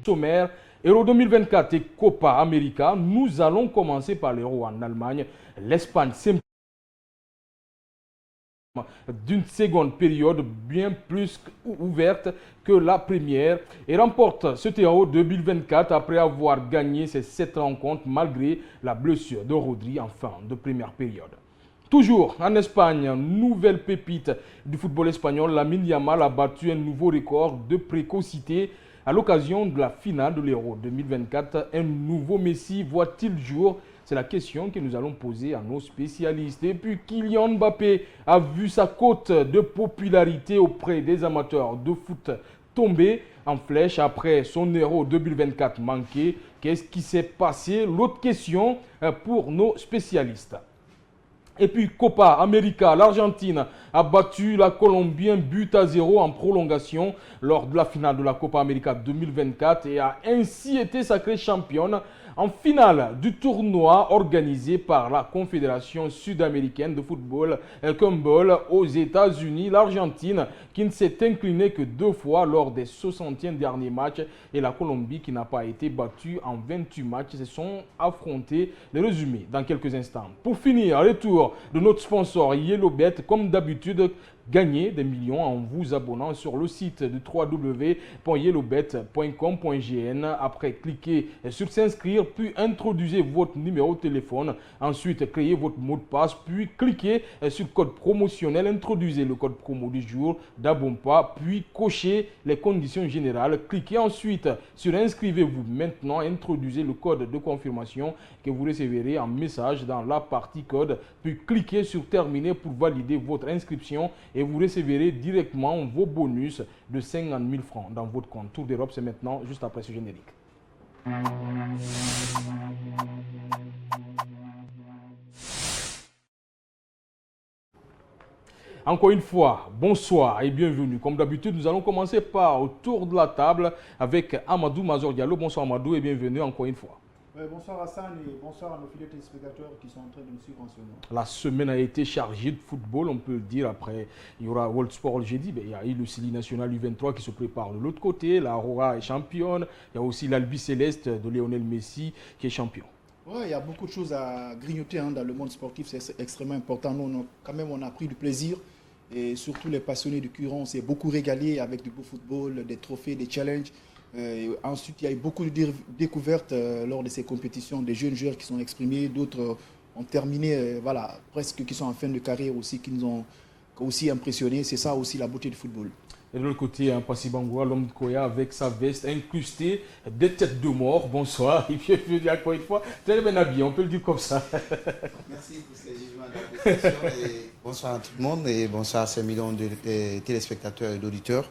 Sommaire, Euro 2024 et Copa América. Nous allons commencer par l'Euro en Allemagne. L'Espagne s'impose d'une seconde période bien plus ouverte que la première et remporte ce Euro 2024 après avoir gagné ses 7 rencontres malgré la blessure de Rodri en fin de première période. Toujours en Espagne, nouvelle pépite du football espagnol, Lamine Yamal a battu un nouveau record de précocité à l'occasion de la finale de l'Euro 2024. Un nouveau Messi voit-il le jour? C'est la question que nous allons poser à nos spécialistes. Et puis Kylian Mbappé a vu sa cote de popularité auprès des amateurs de foot tomber en flèche après son Euro 2024 manqué. Qu'est-ce qui s'est passé? L'autre question pour nos spécialistes. Et puis Copa América, l'Argentine a battu la Colombie 1-0 en prolongation lors de la finale de la Copa América 2024 et a ainsi été sacrée championne en finale du tournoi organisé par la Confédération sud-américaine de football CONMEBOL aux États-Unis. L'Argentine qui ne s'est inclinée que 2 fois lors des 60e derniers matchs et la Colombie qui n'a pas été battue en 28 matchs se sont affrontés. Le résumé dans quelques instants. Pour finir, retour de notre sponsor YellowBet, comme d'habitude. Gagnez des millions en vous abonnant sur le site de www.yellowbet.com.gn. Après, cliquez sur s'inscrire, puis introduisez votre numéro de téléphone. Ensuite, créez votre mot de passe, puis cliquez sur code promotionnel. Introduisez le code promo du jour d'Abompa, puis cochez les conditions générales. Cliquez ensuite sur inscrivez-vous maintenant. Introduisez le code de confirmation que vous recevrez en message dans la partie code. Puis cliquez sur terminer pour valider votre inscription. Et vous recevrez directement vos bonus de 50 000 francs dans votre compte. Tour d'Europe, c'est maintenant, juste après ce générique. Encore une fois, bonsoir et bienvenue. Comme d'habitude, nous allons commencer par au tour de la table avec Amadou Mazor Diallo. Bonsoir Amadou et bienvenue encore une fois. Bonsoir Hassan et bonsoir à nos fidèles téléspectateurs qui sont en train de nous suivre en ce moment. La semaine a été chargée de football, on peut le dire. Après, il y aura World Sport le jeudi, mais il y a eu le Sili National U23 qui se prépare de l'autre côté. La Aurora est championne. Il y a aussi l'Albi Céleste de Lionel Messi qui est champion. Oui, il y a beaucoup de choses à grignoter dans le monde sportif, c'est extrêmement important. Nous, on a pris du plaisir et surtout les passionnés du Curon, on s'est beaucoup régalé avec du beau football, des trophées, des challenges. Ensuite, il y a eu beaucoup de découvertes lors de ces compétitions, des jeunes joueurs qui sont exprimés, d'autres ont terminé, presque qui sont en fin de carrière aussi, qui nous ont aussi impressionnés. C'est ça aussi la beauté du football. Et de l'autre côté, Passy Bangoua, l'homme de Koya avec sa veste incrustée des têtes de mort. Bonsoir, et bienvenue encore une fois. Très bien habillé, on peut le dire comme ça. Merci pour ces jugements d'appréciation. Bonsoir à tout le monde et bonsoir à ces millions de téléspectateurs et d'auditeurs.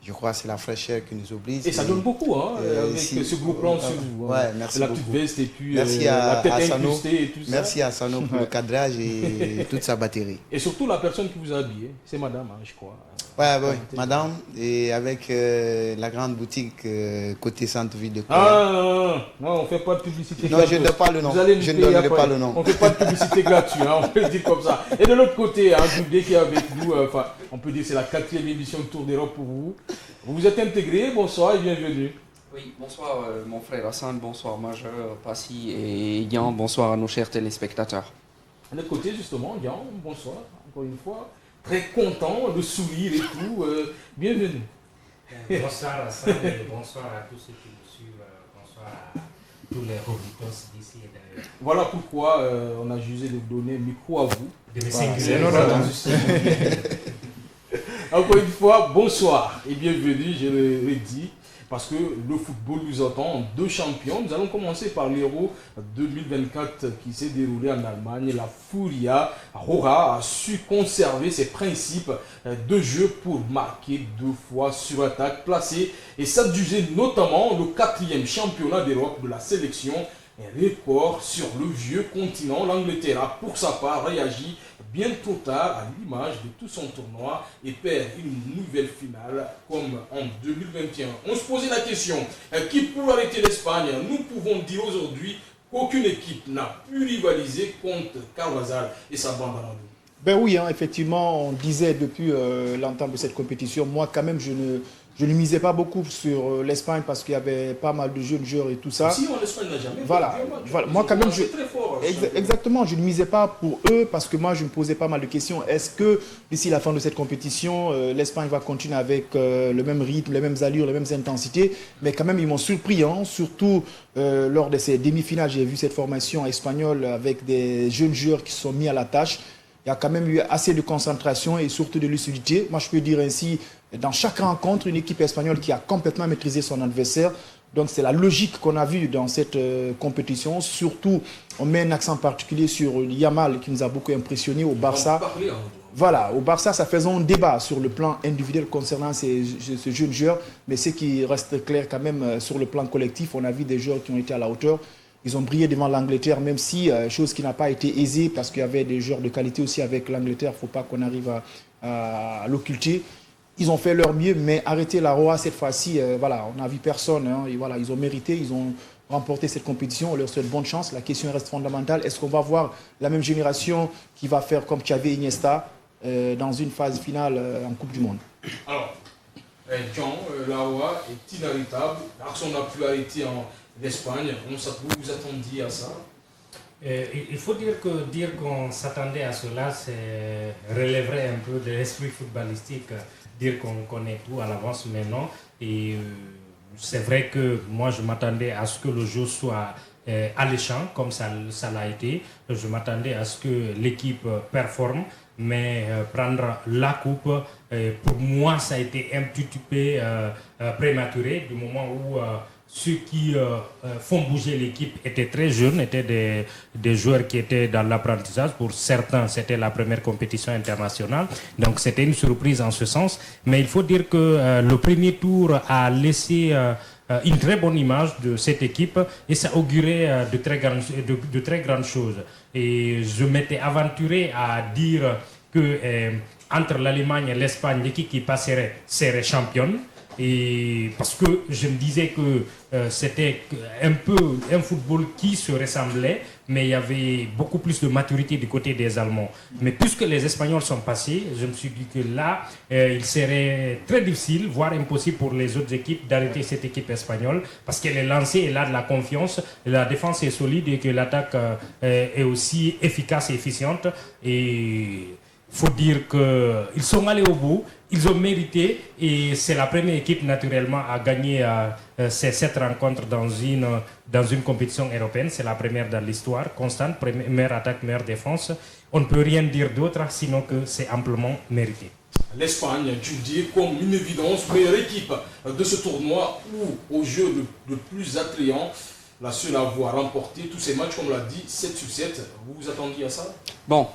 Je crois que c'est la fraîcheur qui nous oblige. Et ça donne beaucoup, hein, avec ce gros plan sur vous. Ouais, merci la beaucoup. petite veste et puis merci la tête Asano, incrustée et tout ça. Merci à Sano pour le cadrage et toute sa batterie. Et surtout la personne qui vous a habillé, c'est madame, hein, je crois. Ouais, madame, et avec la grande boutique côté centre-ville de Koya. Ah non, on ne fait pas de publicité gratuite. Non, je ne donne pas le nom. Je ne donne pas le nom. On ne fait pas de publicité gratuite, hein, on peut le dire comme ça. Et de l'autre côté, hein, Doudé qui est avec nous, on peut dire que c'est la 4e émission de Tour d'Europe pour vous. Vous vous êtes intégré, bonsoir et bienvenue. Oui, bonsoir mon frère Hassan, bonsoir Majeur, Passy et Yann, bonsoir à nos chers téléspectateurs. De notre côté justement, Yann, bonsoir, encore une fois. Très content de sourire et tout, bienvenue. Bonsoir Hassan et bonsoir à tous ceux qui nous suivent, bonsoir à tous les auditeurs d'ici et d'ailleurs. Voilà pourquoi on a jugé de vous donner un micro à vous. Encore une fois, bonsoir et bienvenue, je le redis, parce que le football nous attend en 2 champions. Nous allons commencer par l'Euro 2024 qui s'est déroulé en Allemagne. La Furia Roja a su conserver ses principes de jeu pour marquer 2 fois sur attaque placée et s'adjuger notamment le 4e championnat d'Europe de la sélection. Un record sur le vieux continent. L'Angleterre a pour sa part réagi bien trop tard à l'image de tout son tournoi et perd une nouvelle finale comme en 2021. On se posait la question, qui peut arrêter l'Espagne? Nous pouvons dire aujourd'hui qu'aucune équipe n'a pu rivaliser contre Carvajal et sa bande à Ben oui, hein, effectivement, on disait depuis l'entame de cette compétition, moi quand même je Je ne misais pas beaucoup sur l'Espagne parce qu'il y avait pas mal de jeunes joueurs et tout ça. Si, l'Espagne n'a jamais Voilà. Moi, quand même, très fort. exactement, je ne misais pas pour eux parce que moi, je me posais pas mal de questions. Est-ce que d'ici la fin de cette compétition, l'Espagne va continuer avec le même rythme, les mêmes allures, les mêmes intensités? Mais quand même, ils m'ont surpris, hein, surtout lors de ces demi-finales. J'ai vu cette formation espagnole avec des jeunes joueurs qui se sont mis à la tâche. Il y a quand même eu assez de concentration et surtout de lucidité. Moi, je peux dire ainsi, dans chaque rencontre, une équipe espagnole qui a complètement maîtrisé son adversaire. Donc, c'est la logique qu'on a vue dans cette compétition. Surtout, on met un accent particulier sur Yamal qui nous a beaucoup impressionné au Barça. Voilà, au Barça, ça faisait un débat sur le plan individuel concernant ce jeune joueur. Mais ce qui reste clair quand même sur le plan collectif, on a vu des joueurs qui ont été à la hauteur. Ils ont brillé devant l'Angleterre, même si, chose qui n'a pas été aisée, parce qu'il y avait des joueurs de qualité aussi avec l'Angleterre, il ne faut pas qu'on arrive à l'occulter. Ils ont fait leur mieux, mais arrêter la Roa cette fois-ci, voilà, on n'a vu personne. Hein, et voilà, ils ont mérité, ils ont remporté cette compétition, on leur souhaite bonne chance. La question reste fondamentale. Est-ce qu'on va voir la même génération qui va faire comme Xavi et Iniesta dans une phase finale en Coupe du Monde? Alors, Jean, la Roa est inarrêtable. Son popularité en d'Espagne, vous attendiez à ça? Il faut dire qu'on s'attendait à cela, c'est relèverait un peu de l'esprit footballistique, dire qu'on connaît tout à l'avance, mais non. Et c'est vrai que moi je m'attendais à ce que le jeu soit alléchant, comme ça l'a été. Je m'attendais à ce que l'équipe performe, mais prendre la coupe, pour moi ça a été un petit peu prématuré, du moment où ceux qui font bouger l'équipe étaient très jeunes, étaient des joueurs qui étaient dans l'apprentissage. Pour certains, c'était la première compétition internationale. Donc, c'était une surprise en ce sens. Mais il faut dire que le premier tour a laissé une très bonne image de cette équipe et ça augurait de très grandes choses. Et je m'étais aventuré à dire que entre l'Allemagne et l'Espagne, l'équipe qui passerait serait championne. Et parce que je me disais que c'était un peu un football qui se ressemblait, mais il y avait beaucoup plus de maturité du côté des Allemands. Mais puisque les Espagnols sont passés, je me suis dit que là, il serait très difficile, voire impossible pour les autres équipes d'arrêter cette équipe espagnole, parce qu'elle est lancée, elle a de la confiance, la défense est solide et que l'attaque est aussi efficace et efficiente. Et il faut dire qu'ils sont allés au bout, ils ont mérité et c'est la première équipe naturellement à gagner cette rencontre dans une compétition européenne. C'est la première dans l'histoire, constante, meilleure attaque, meilleure défense. On ne peut rien dire d'autre sinon que c'est amplement mérité. L'Espagne, tu dis comme une évidence, meilleure équipe de ce tournoi où au jeu le plus attrayant, la seule à avoir remporté tous ces matchs, comme on l'a dit, 7/7. Vous vous attendiez à ça? Bon,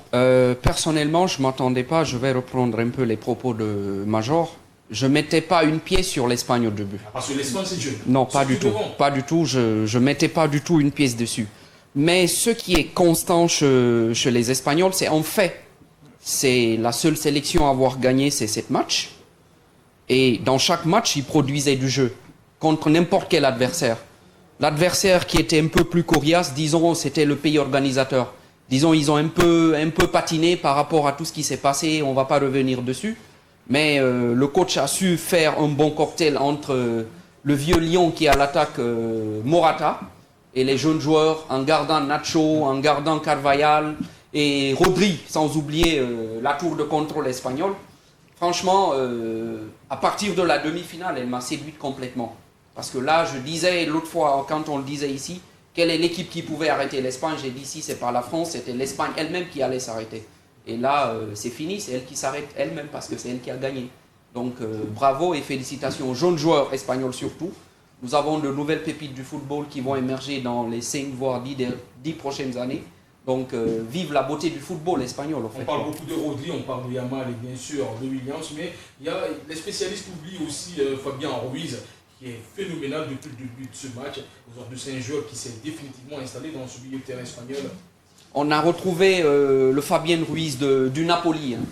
personnellement, je ne m'attendais pas, je vais reprendre un peu les propos de Major. Je ne mettais pas une pièce sur l'Espagne au début. Parce que l'Espagne, c'est jeune. Non, pas du tout. Pas du tout, je ne mettais pas du tout une pièce dessus. Mais ce qui est constant chez les Espagnols, c'est en fait, c'est la seule sélection à avoir gagné ces 7 matchs. Et dans chaque match, ils produisaient du jeu contre n'importe quel adversaire. L'adversaire qui était un peu plus coriace, disons, c'était le pays organisateur. Disons, ils ont un peu patiné par rapport à tout ce qui s'est passé, on ne va pas revenir dessus. Mais le coach a su faire un bon cocktail entre le vieux lion qui est à l'attaque, Morata, et les jeunes joueurs, en gardant Nacho, en gardant Carvajal et Rodri, sans oublier la tour de contrôle espagnole. Franchement, à partir de la demi-finale, elle m'a séduite complètement. Parce que là, je disais l'autre fois, quand on le disait ici, quelle est l'équipe qui pouvait arrêter l'Espagne? J'ai dit ici, c'est pas la France, c'était l'Espagne elle-même qui allait s'arrêter. Et là, c'est fini, c'est elle qui s'arrête elle-même parce que c'est elle qui a gagné. Donc, bravo et félicitations aux jeunes joueurs espagnols surtout. Nous avons de nouvelles pépites du football qui vont émerger dans les 5 voire 10 prochaines années. Donc, vive la beauté du football espagnol. En fait. On parle beaucoup de Rodri, on parle de Yamal et bien sûr de Williams, mais il y a, les spécialistes oublient aussi Fabien Ruiz, qui est phénoménal depuis le début de ce match. Aujourd'hui, c'est un joueur qui s'est définitivement installé dans ce milieu de terrain espagnol. On a retrouvé le Fabien Ruiz du Napoli. Hein.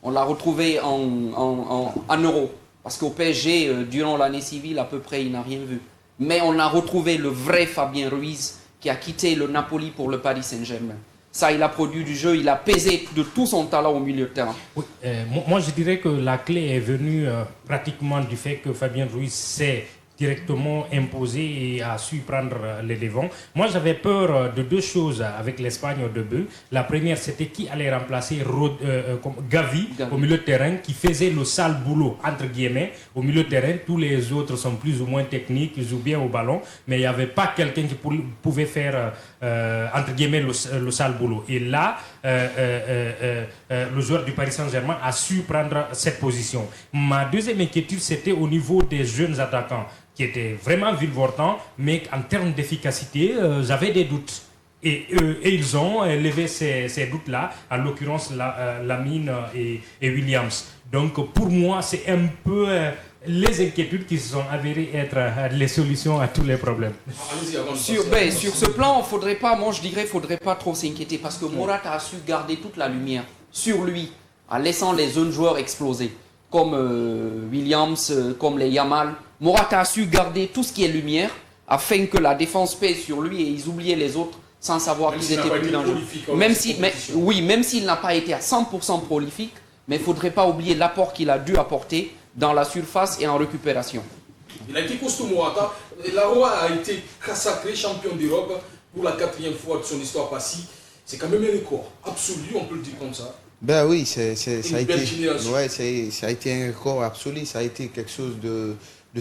On l'a retrouvé en Euro. Parce qu'au PSG, durant l'année civile, à peu près, il n'a rien vu. Mais on a retrouvé le vrai Fabien Ruiz qui a quitté le Napoli pour le Paris Saint-Germain. Ça, il a produit du jeu, il a pesé de tout son talent au milieu de terrain. Oui, moi, je dirais que la clé est venue pratiquement du fait que Fabien Ruiz s'est directement imposé et a su prendre les devants. Moi, j'avais peur de deux choses avec l'Espagne au début. La première, c'était qui allait remplacer Gavi au milieu de terrain, qui faisait le sale boulot, entre guillemets, au milieu de terrain. Tous les autres sont plus ou moins techniques, ils jouent bien au ballon, mais il n'y avait pas quelqu'un qui pouvait faire, entre guillemets, le sale boulot. Et là, le joueur du Paris Saint-Germain a su prendre cette position. Ma deuxième inquiétude, c'était au niveau des jeunes attaquants, qui étaient vraiment virevoltants, mais en termes d'efficacité, j'avais des doutes. Et ils ont levé ces doutes-là, en l'occurrence Lamine et Williams. Donc pour moi, c'est un peu les inquiétudes qui se sont avérées être les solutions à tous les problèmes. Sur ce plan, faudrait pas trop s'inquiéter, parce que Morata a su garder toute la lumière sur lui, en laissant les jeunes joueurs exploser, comme Williams, comme les Yamal. Morata a su garder tout ce qui est lumière, afin que la défense pèse sur lui et ils oubliaient les autres sans savoir qu'ils étaient plus dangereux. Même s'il n'a pas été à 100% prolifique, mais il ne faudrait pas oublier l'apport qu'il a dû apporter dans la surface et en récupération. Il a été costaud, Morata. La Roi a été sacré champion d'Europe pour la 4e fois de son histoire passée. C'est quand même un record absolu, on peut le dire comme ça. Ben oui, ça a été un record absolu, ça a été quelque chose de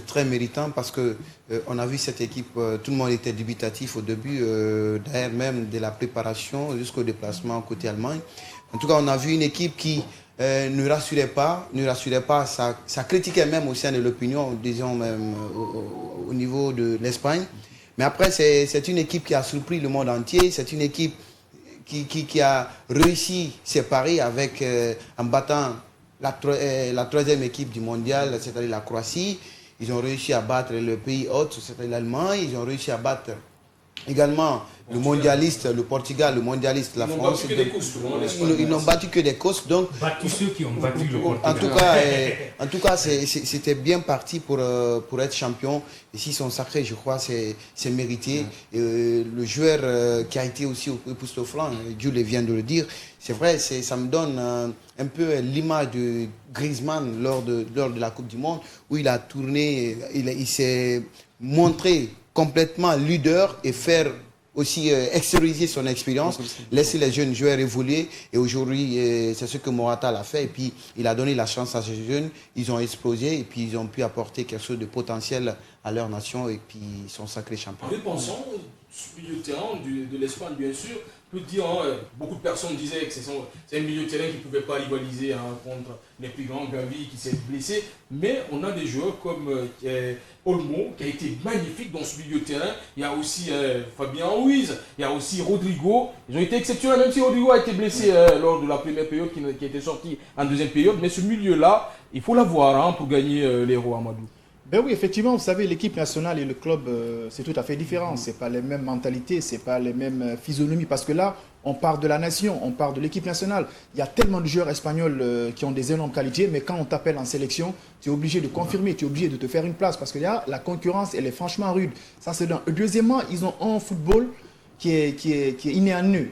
très méritant, parce que on a vu cette équipe, tout le monde était dubitatif au début, d'ailleurs même de la préparation jusqu'au déplacement côté Allemagne. En tout cas, on a vu une équipe qui ne rassurait pas, ça critiquait même au sein de l'opinion, disons même au niveau de l'Espagne. Mais après, c'est une équipe qui a surpris le monde entier, c'est une équipe qui a réussi ses paris en battant la 3e équipe du mondial, c'est-à-dire la Croatie. Ils ont réussi à battre le pays hôte, c'est-à-dire l'Allemagne. Ils ont réussi à battre également le mondialiste, le Portugal, le mondialiste, la France. Ils n'ont battu que des costes. Donc, battu ceux qui ont battu le Portugal. En tout cas, c'était bien parti pour être champion. Et s'ils sont sacrés, je crois, c'est mérité. Et, le joueur qui a été aussi époustouflant, Jules vient de le dire, c'est vrai, ça me donne un peu l'image de Griezmann lors de la Coupe du Monde, où il a tourné, il s'est montré complètement leader et faire aussi extérioriser son expérience, laisser les jeunes joueurs évoluer. Et aujourd'hui, c'est ce que Morata l'a fait. Et puis, il a donné la chance à ces jeunes. Ils ont explosé et puis ils ont pu apporter quelque chose de potentiel à leur nation. Et puis, ils sont sacrés champions. Repensons au milieu de terrain de l'Espagne, bien sûr. Je peux dire, beaucoup de personnes disaient que c'est un milieu de terrain qui ne pouvait pas rivaliser contre les plus grands, Gavi qui s'est blessé. Mais on a des joueurs comme Olmo qui a été magnifique dans ce milieu de terrain. Il y a aussi Fabien Ruiz, il y a aussi Rodrigo. Ils ont été exceptionnels, même si Rodrigo a été blessé lors de la première période qui était sorti en deuxième période. Mais ce milieu-là, il faut l'avoir pour gagner l'Euro, Amadou. Ben oui, effectivement, vous savez, l'équipe nationale et le club, c'est tout à fait différent. Ce n'est pas les mêmes mentalités, ce n'est pas les mêmes physionomies. Parce que là, on part de la nation, on part de l'équipe nationale. Il y a tellement de joueurs espagnols qui ont des énormes qualités, mais quand on t'appelle en sélection, tu es obligé de confirmer, tu es obligé de te faire une place. Parce que là, la concurrence, elle est franchement rude. Ça, c'est d'un. Deuxièmement, ils ont un football qui est inné à eux.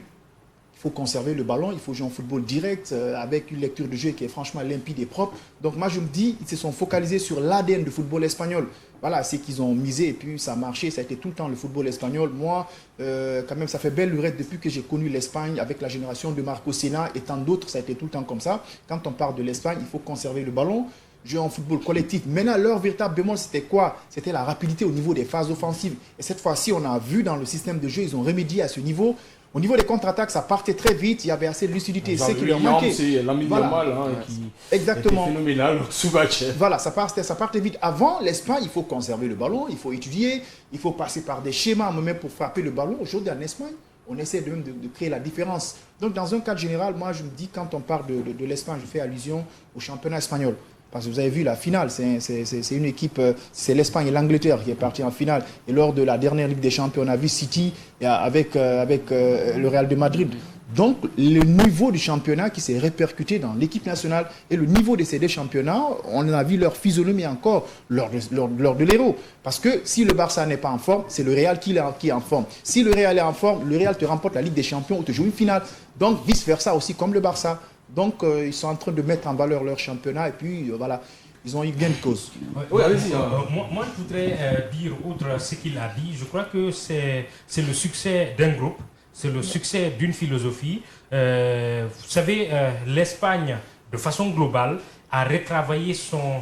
Il faut conserver le ballon, il faut jouer en football direct, avec une lecture de jeu qui est franchement limpide et propre. Donc moi je me dis, ils se sont focalisés sur l'ADN du football espagnol. Voilà, c'est qu'ils ont misé et puis ça a marché, ça a été tout le temps le football espagnol. Moi, quand même, ça fait belle lurette depuis que j'ai connu l'Espagne avec la génération de Marco Senna et tant d'autres, ça a été tout le temps comme ça. Quand on parle de l'Espagne, il faut conserver le ballon, jouer en football collectif. Maintenant, leur véritable bémol, c'était quoi? C'était la rapidité au niveau des phases offensives. Et cette fois-ci, on a vu dans le système de jeu, ils ont remédié à ce niveau. Au niveau des contre-attaques, ça partait très vite, il y avait assez de lucidité, c'est ce qui leur manquait. C'est Lamine Yamal qui exactement. était phénoménal sous match. Voilà, ça partait vite. Avant, l'Espagne, il faut conserver le ballon, il faut étudier, il faut passer par des schémas même pour frapper le ballon. Aujourd'hui, en Espagne, on essaie de créer la différence. Donc, dans un cadre général, moi, je me dis, quand on parle de l'Espagne, je fais allusion au championnat espagnol. Parce que vous avez vu la finale, c'est une équipe, c'est l'Espagne et l'Angleterre qui est partie en finale. Et lors de la dernière Ligue des Champions, on a vu City avec le Real de Madrid Donc, le niveau du championnat qui s'est répercuté dans l'équipe nationale et le niveau de ces deux championnats, on a vu leur physionomie encore lors de l'Euro. Parce que si le Barça n'est pas en forme, c'est le Real qui est en forme. Si le Real est en forme, le Real te remporte la Ligue des Champions ou te joue une finale. Donc, vice-versa aussi, comme le Barça. Donc, ils sont en train de mettre en valeur leur championnat et puis, voilà. Ils ont eu gain de cause. Oui, allez-y. Moi, je voudrais dire, outre ce qu'il a dit, je crois que c'est le succès d'un groupe, c'est le succès d'une philosophie. Vous savez, l'Espagne, de façon globale, a retravaillé son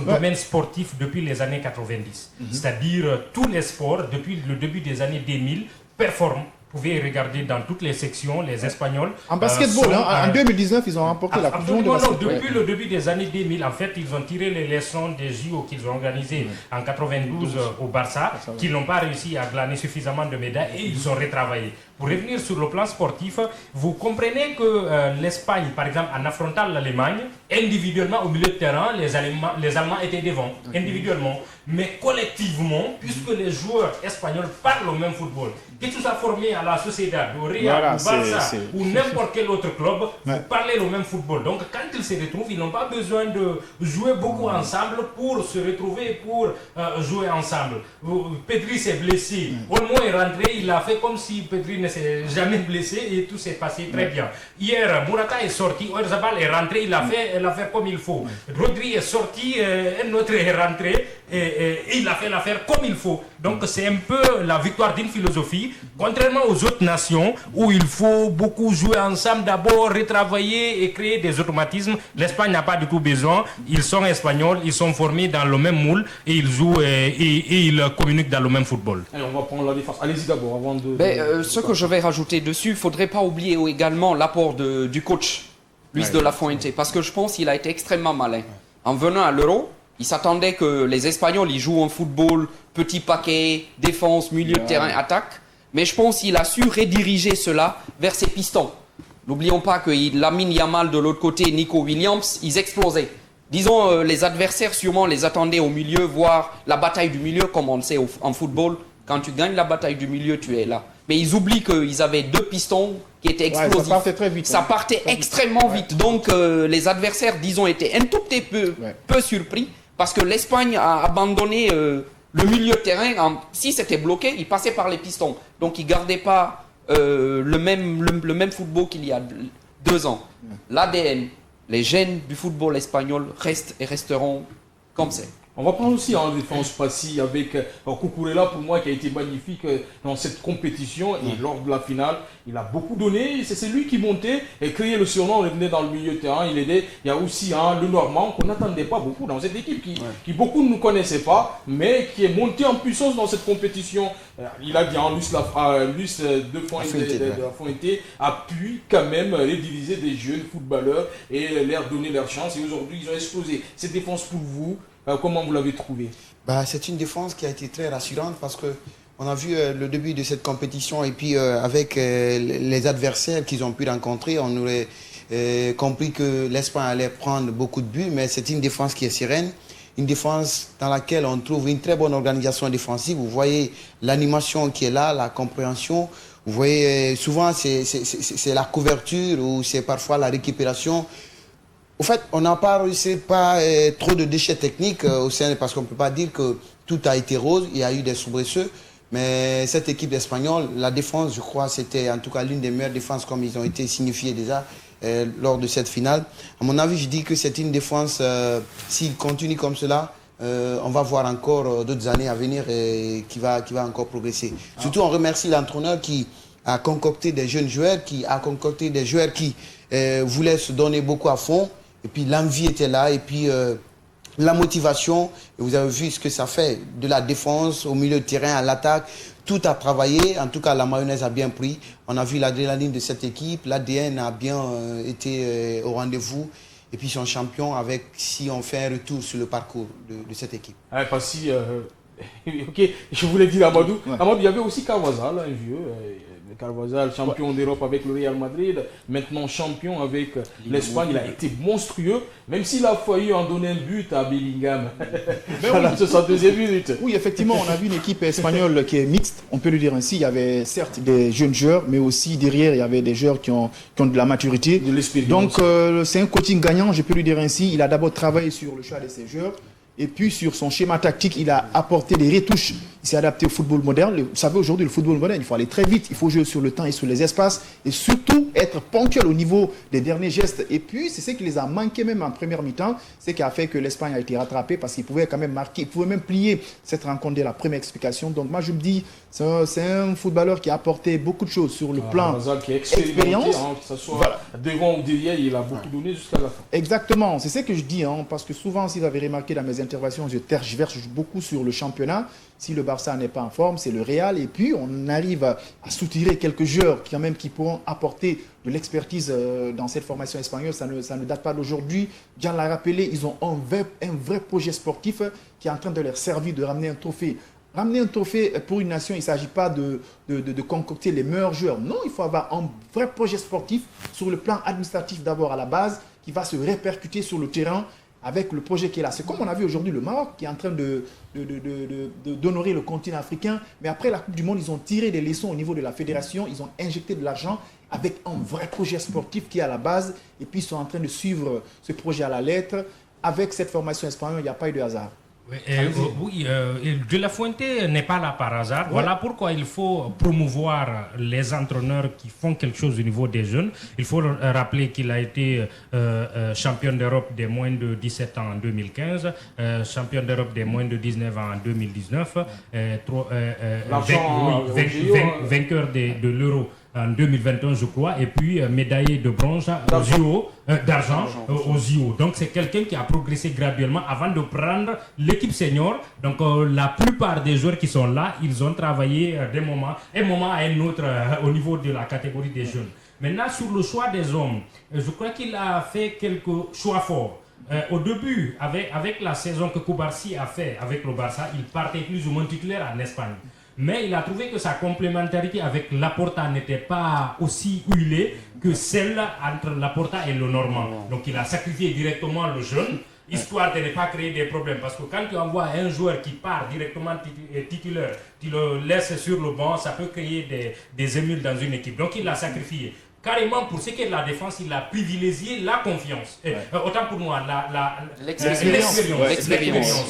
domaine sportif depuis les années 90. C'est-à-dire, tous les sports, depuis le début des années 2000, performent. Vous pouvez regarder dans toutes les sections, les Espagnols. En basketball, en 2019, ils ont remporté la Coupe du Monde de basketball. Depuis le début des années 2000, en fait, ils ont tiré les leçons des JO qu'ils ont organisés en 92 au Barça, qui n'ont pas réussi à glaner suffisamment de médailles et ils ont retravaillé. Pour revenir sur le plan sportif, vous comprenez que l'Espagne, par exemple, en affrontant l'Allemagne, individuellement au milieu de terrain, les Allemands étaient devant, individuellement. Mais collectivement, puisque les joueurs espagnols parlent au même football, que tu sois formé à la Sociedad, au Real, au Barça ou n'importe quel autre club, vous parlez le même football. Donc quand ils se retrouvent, ils n'ont pas besoin de jouer beaucoup ensemble pour se retrouver, pour jouer ensemble. Pedri s'est blessé, Olmo est rentré, il a fait comme si Pedri ne s'est jamais blessé et tout s'est passé très bien. Hier, Morata est sorti, Oyarzabal est rentré, il a fait l'affaire comme il faut. Rodri est sorti, un autre est rentré et il a fait l'affaire comme il faut. Donc c'est un peu la victoire d'une philosophie, contrairement aux autres nations où il faut beaucoup jouer ensemble d'abord, retravailler et créer des automatismes. L'Espagne n'a pas du tout besoin. Ils sont espagnols, ils sont formés dans le même moule et ils jouent et ils communiquent dans le même football. Allez, on va prendre la défense. Allez-y d'abord avant de... Ce que je vais rajouter dessus, il ne faudrait pas oublier également l'apport du coach Luis de la Fuente, parce que je pense qu'il a été extrêmement malin. En venant à l'Euro, il s'attendait que les Espagnols ils jouent en football, petit paquet, défense, milieu de terrain, attaque. Mais je pense qu'il a su rediriger cela vers ses pistons. N'oublions pas que Lamine Yamal de l'autre côté, Nico Williams, ils explosaient. Disons, les adversaires sûrement les attendaient au milieu, voir la bataille du milieu, comme on le sait en football. Quand tu gagnes la bataille du milieu, tu es là. Mais ils oublient qu'ils avaient deux pistons qui étaient explosifs. Ça partait très vite. Ça partait extrêmement vite. Donc, les adversaires, disons, étaient un tout petit peu surpris. Parce que l'Espagne a abandonné le milieu de terrain. Si c'était bloqué, il passait par les pistons. Donc, il ne gardait pas le même football qu'il y a 2 ans. L'ADN, les gènes du football espagnol restent et resteront comme c'est. On va prendre aussi en défense passive avec Cucurella, pour moi, qui a été magnifique dans cette compétition. Et lors de la finale, il a beaucoup donné. C'est lui qui montait et créait le surnom. Il venait dans le milieu de terrain, il aidait. Il y a aussi le Normand qu'on n'attendait pas beaucoup dans cette équipe qui beaucoup ne connaissaient pas, mais qui est monté en puissance dans cette compétition. Il a dit Luis de la Fuente a pu quand même rediriger des jeunes footballeurs et leur donner leur chance. Et aujourd'hui, ils ont explosé. Cette défense pour vous, comment vous l'avez trouvé? C'est une défense qui a été très rassurante parce qu'on a vu le début de cette compétition et puis avec les adversaires qu'ils ont pu rencontrer, on aurait compris que l'Espagne allait prendre beaucoup de buts, mais c'est une défense qui est sereine, une défense dans laquelle on trouve une très bonne organisation défensive. Vous voyez l'animation qui est là, la compréhension. Vous voyez, souvent c'est la couverture ou c'est parfois la récupération. Au fait, on n'a pas réussi trop de déchets techniques au sein, parce qu'on ne peut pas dire que tout a été rose, il y a eu des soubresauts. Mais cette équipe espagnole, la défense, je crois, c'était en tout cas l'une des meilleures défenses comme ils ont été signifiés déjà lors de cette finale. À mon avis, je dis que c'est une défense, s'il continue comme cela, on va voir encore d'autres années à venir et qui va encore progresser. Surtout, on remercie l'entraîneur qui a concocté des jeunes joueurs, qui a concocté des joueurs qui voulaient se donner beaucoup à fond. Et puis l'envie était là, et puis la motivation, et vous avez vu ce que ça fait, de la défense au milieu de terrain, à l'attaque, tout a travaillé, en tout cas la mayonnaise a bien pris, on a vu l'adrénaline de cette équipe, l'ADN a bien été au rendez-vous, et puis ils sont champions avec, si on fait un retour sur le parcours de cette équipe. Ok, je voulais dire Amadou, il y avait aussi Carvajal, un vieux, Carvajal, champion d'Europe avec le Real Madrid, maintenant champion avec l'Espagne, il a été monstrueux, même s'il a failli en donner un but à Bellingham à la 62e minute. Oui, effectivement, on a vu une équipe espagnole qui est mixte, on peut le dire ainsi. Il y avait certes des jeunes joueurs, mais aussi derrière, il y avait des joueurs qui ont de la maturité. De l'expérience. Donc, c'est un coaching gagnant, je peux le dire ainsi. Il a d'abord travaillé sur le choix de ses joueurs. Et puis sur son schéma tactique, il a apporté des retouches. Il s'est adapté au football moderne. Vous savez, aujourd'hui, le football moderne, il faut aller très vite. Il faut jouer sur le temps et sur les espaces. Et surtout, être ponctuel au niveau des derniers gestes. Et puis, c'est ce qui les a manqués même en première mi-temps. C'est ce qui a fait que l'Espagne a été rattrapée parce qu'il pouvait quand même marquer. Il pouvait même plier cette rencontre dès la première explication. Donc moi, je me dis, c'est un footballeur qui a apporté beaucoup de choses sur le plan expérience. Que ce soit devant ou derrière, il a beaucoup donné jusqu'à la fin. Exactement. C'est ce que je dis. Parce que souvent, si vous avez remarqué dans mes interventions, je tergiverse beaucoup sur le championnat. Si le Barça n'est pas en forme, c'est le Real. Et puis, on arrive à soutirer quelques joueurs qui pourront apporter de l'expertise dans cette formation espagnole. Ça ne date pas d'aujourd'hui. Jean l'a rappelé, ils ont un vrai projet sportif qui est en train de leur servir de ramener un trophée. Ramener un trophée pour une nation, il ne s'agit pas de concocter les meilleurs joueurs. Non, il faut avoir un vrai projet sportif sur le plan administratif d'abord à la base, qui va se répercuter sur le terrain avec le projet qui est là. C'est comme on a vu aujourd'hui le Maroc qui est en train d'honorer le continent africain. Mais après la Coupe du Monde, ils ont tiré des leçons au niveau de la fédération. Ils ont injecté de l'argent avec un vrai projet sportif qui est à la base. Et puis ils sont en train de suivre ce projet à la lettre. Avec cette formation espagnole, il n'y a pas eu de hasard. Oui, De La Fuente n'est pas là par hasard. Ouais. Voilà pourquoi il faut promouvoir les entraîneurs qui font quelque chose au niveau des jeunes. Il faut rappeler qu'il a été champion d'Europe des moins de 17 ans en 2015, champion d'Europe des moins de 19 ans en 2019, vainqueur de l'Euro en 2021, je crois, et puis médaillé de bronze d'argent aux JO. Donc c'est quelqu'un qui a progressé graduellement avant de prendre l'équipe senior. Donc la plupart des joueurs qui sont là, ils ont travaillé d'un moment à un autre au niveau de la catégorie des jeunes. Maintenant, sur le choix des hommes, je crois qu'il a fait quelques choix forts. Au début, avec la saison que Cubarsí a fait avec le Barça, il partait plus ou moins titulaire en Espagne. Mais il a trouvé que sa complémentarité avec Laporta n'était pas aussi huilée que celle entre Laporta et le Normand. Donc il a sacrifié directement le jeune, histoire de ne pas créer des problèmes. Parce que quand tu envoies un joueur qui part directement titulaire, tu le laisses sur le banc, ça peut créer des émules dans une équipe. Donc il l'a sacrifié. Carrément, pour ce qui est de la défense, il a privilégié la confiance. Autant pour moi, l'expérience.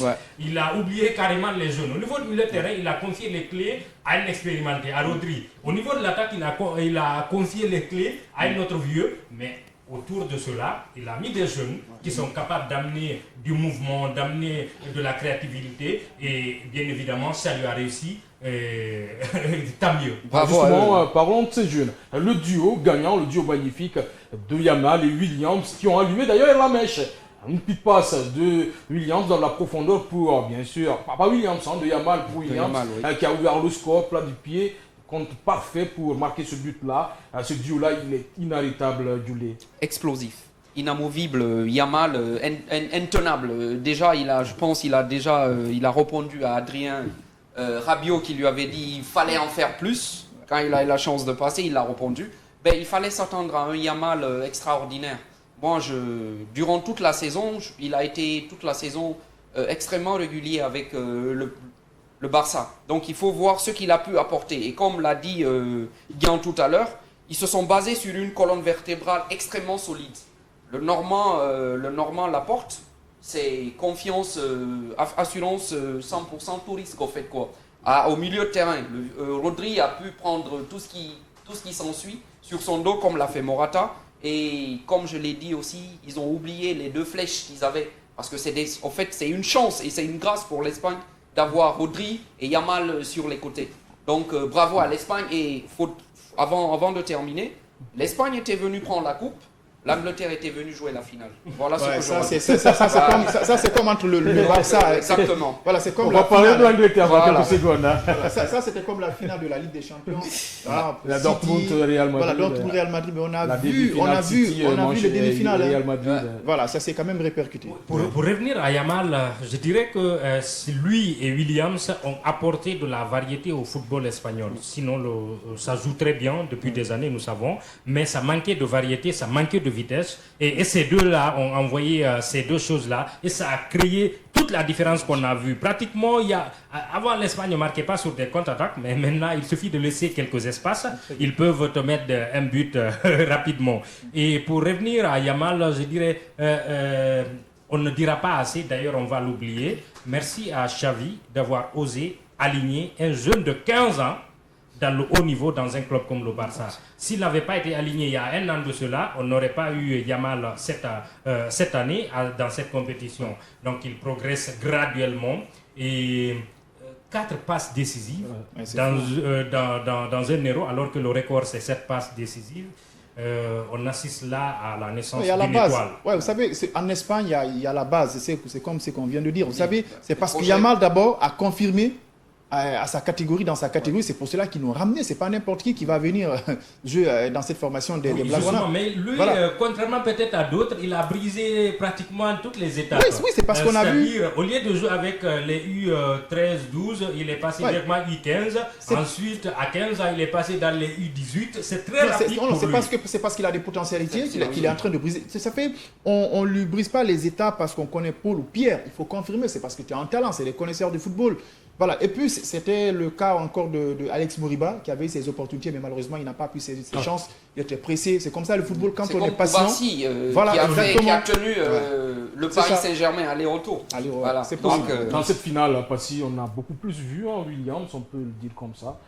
Ouais. Il a oublié carrément les jeunes. Au niveau du milieu de terrain, il a confié les clés à un expérimenté, à Rodri. Au niveau de l'attaque, il a confié les clés à un autre vieux. Mais autour de cela, il a mis des jeunes qui sont capables d'amener du mouvement, d'amener de la créativité. Et bien évidemment, ça lui a réussi. Tant mieux. Bravo. Justement, parlons de ces jeunes. Le duo gagnant, le duo magnifique de Yamal et Williams qui ont allumé d'ailleurs la mèche. Une petite passe de Williams dans la profondeur pour, bien sûr, pas Williams, de Yamal pour Williams, qui a ouvert le score, plat du pied, compte parfait pour marquer ce but-là. Ce duo-là, il est inarrêtable, Jules. Explosif. Inamovible, Yamal, intenable. Déjà, je pense qu'il a répondu à Adrien Rabiot qui lui avait dit qu'il fallait en faire plus. Quand il a eu la chance de passer, il a répondu. Il fallait s'attendre à un Yamal extraordinaire. Moi, durant toute la saison, il a été toute la saison extrêmement régulier avec le Barça. Donc il faut voir ce qu'il a pu apporter. Et comme l'a dit Guian tout à l'heure, ils se sont basés sur une colonne vertébrale extrêmement solide. Le Normand Laporte, c'est confiance, assurance 100% tout risque, au fait quoi. Au milieu de terrain, Rodri a pu prendre tout ce qui s'ensuit sur son dos, comme l'a fait Morata. Et comme je l'ai dit aussi, ils ont oublié les deux flèches qu'ils avaient. Parce que c'est une chance et c'est une grâce pour l'Espagne d'avoir Rodri et Yamal sur les côtés. Donc bravo à l'Espagne. Et avant de terminer, l'Espagne était venue prendre la coupe. L'Angleterre était venue jouer la finale. Voilà ce Ouais, que ça, je c'est comme entre le Barça. Exactement. Voilà, c'est comme On va parler de l'Angleterre dans Voilà. quelques secondes. Hein. Voilà, ça c'était comme la finale de la Ligue des Champions. La Dortmund Real Madrid. Voilà, Dortmund Real Madrid, mais on a La vu demi-finale City, les demi-finales. Real Hein. Madrid. Voilà, ça s'est quand même répercuté. Pour revenir à Yamal, je dirais que lui et Williams ont apporté de la variété au football espagnol. Sinon, ça joue très bien depuis des années, nous savons, mais ça manquait de variété, ça manquait de vitesse. Et ces deux-là ont envoyé ces deux choses-là et ça a créé toute la différence qu'on a vue. Pratiquement, avant l'Espagne ne marquait pas sur des contre-attaques, mais maintenant il suffit de laisser quelques espaces, ils peuvent te mettre un but rapidement. Et pour revenir à Yamal, je dirais, on ne dira pas assez, d'ailleurs on va l'oublier. Merci à Xavi d'avoir osé aligner un jeune de 15 ans dans le haut niveau dans un club comme le Barça. S'il n'avait pas été aligné il y a un an de cela, on n'aurait pas eu Yamal cette année dans cette compétition. Donc il progresse graduellement et 4 passes décisives dans un Euro, alors que le record c'est 7 passes décisives. On assiste là à la naissance d'une étoile. Ouais, vous savez, en Espagne, il y a la base. C'est comme ce qu'on vient de dire. Vous savez, c'est parce que Yamal d'abord a confirmé à sa catégorie, dans sa catégorie, c'est pour cela qu'ils l'ont ramené. C'est pas n'importe qui va venir jouer dans cette formation des Blaugrana. Mais lui, contrairement peut-être à d'autres, il a brisé pratiquement toutes les étapes. Oui, c'est parce qu'on a vu. Au lieu de jouer avec les U13, 12, il est passé directement U15. Ensuite, à 15 ans, il est passé dans les U18. C'est très rapide. C'est parce qu'il a des potentialités qu'il est en train de briser. Ça fait, on ne lui brise pas les étapes parce qu'on connaît Paul ou Pierre. Il faut confirmer, c'est parce que tu as un talent, c'est les connaisseurs du football. Voilà. Et puis, c'était le cas encore de Alex Moriba, qui avait eu ses opportunités, mais malheureusement, il n'a pas pu saisir ses chances. Il était pressé. C'est comme ça le football, quand on est patient. Kouassi, voilà, qui a tenu le Paris Saint-Germain aller-retour. Voilà. Dans cette finale, Passy, on a beaucoup plus vu Williams, on peut le dire comme ça,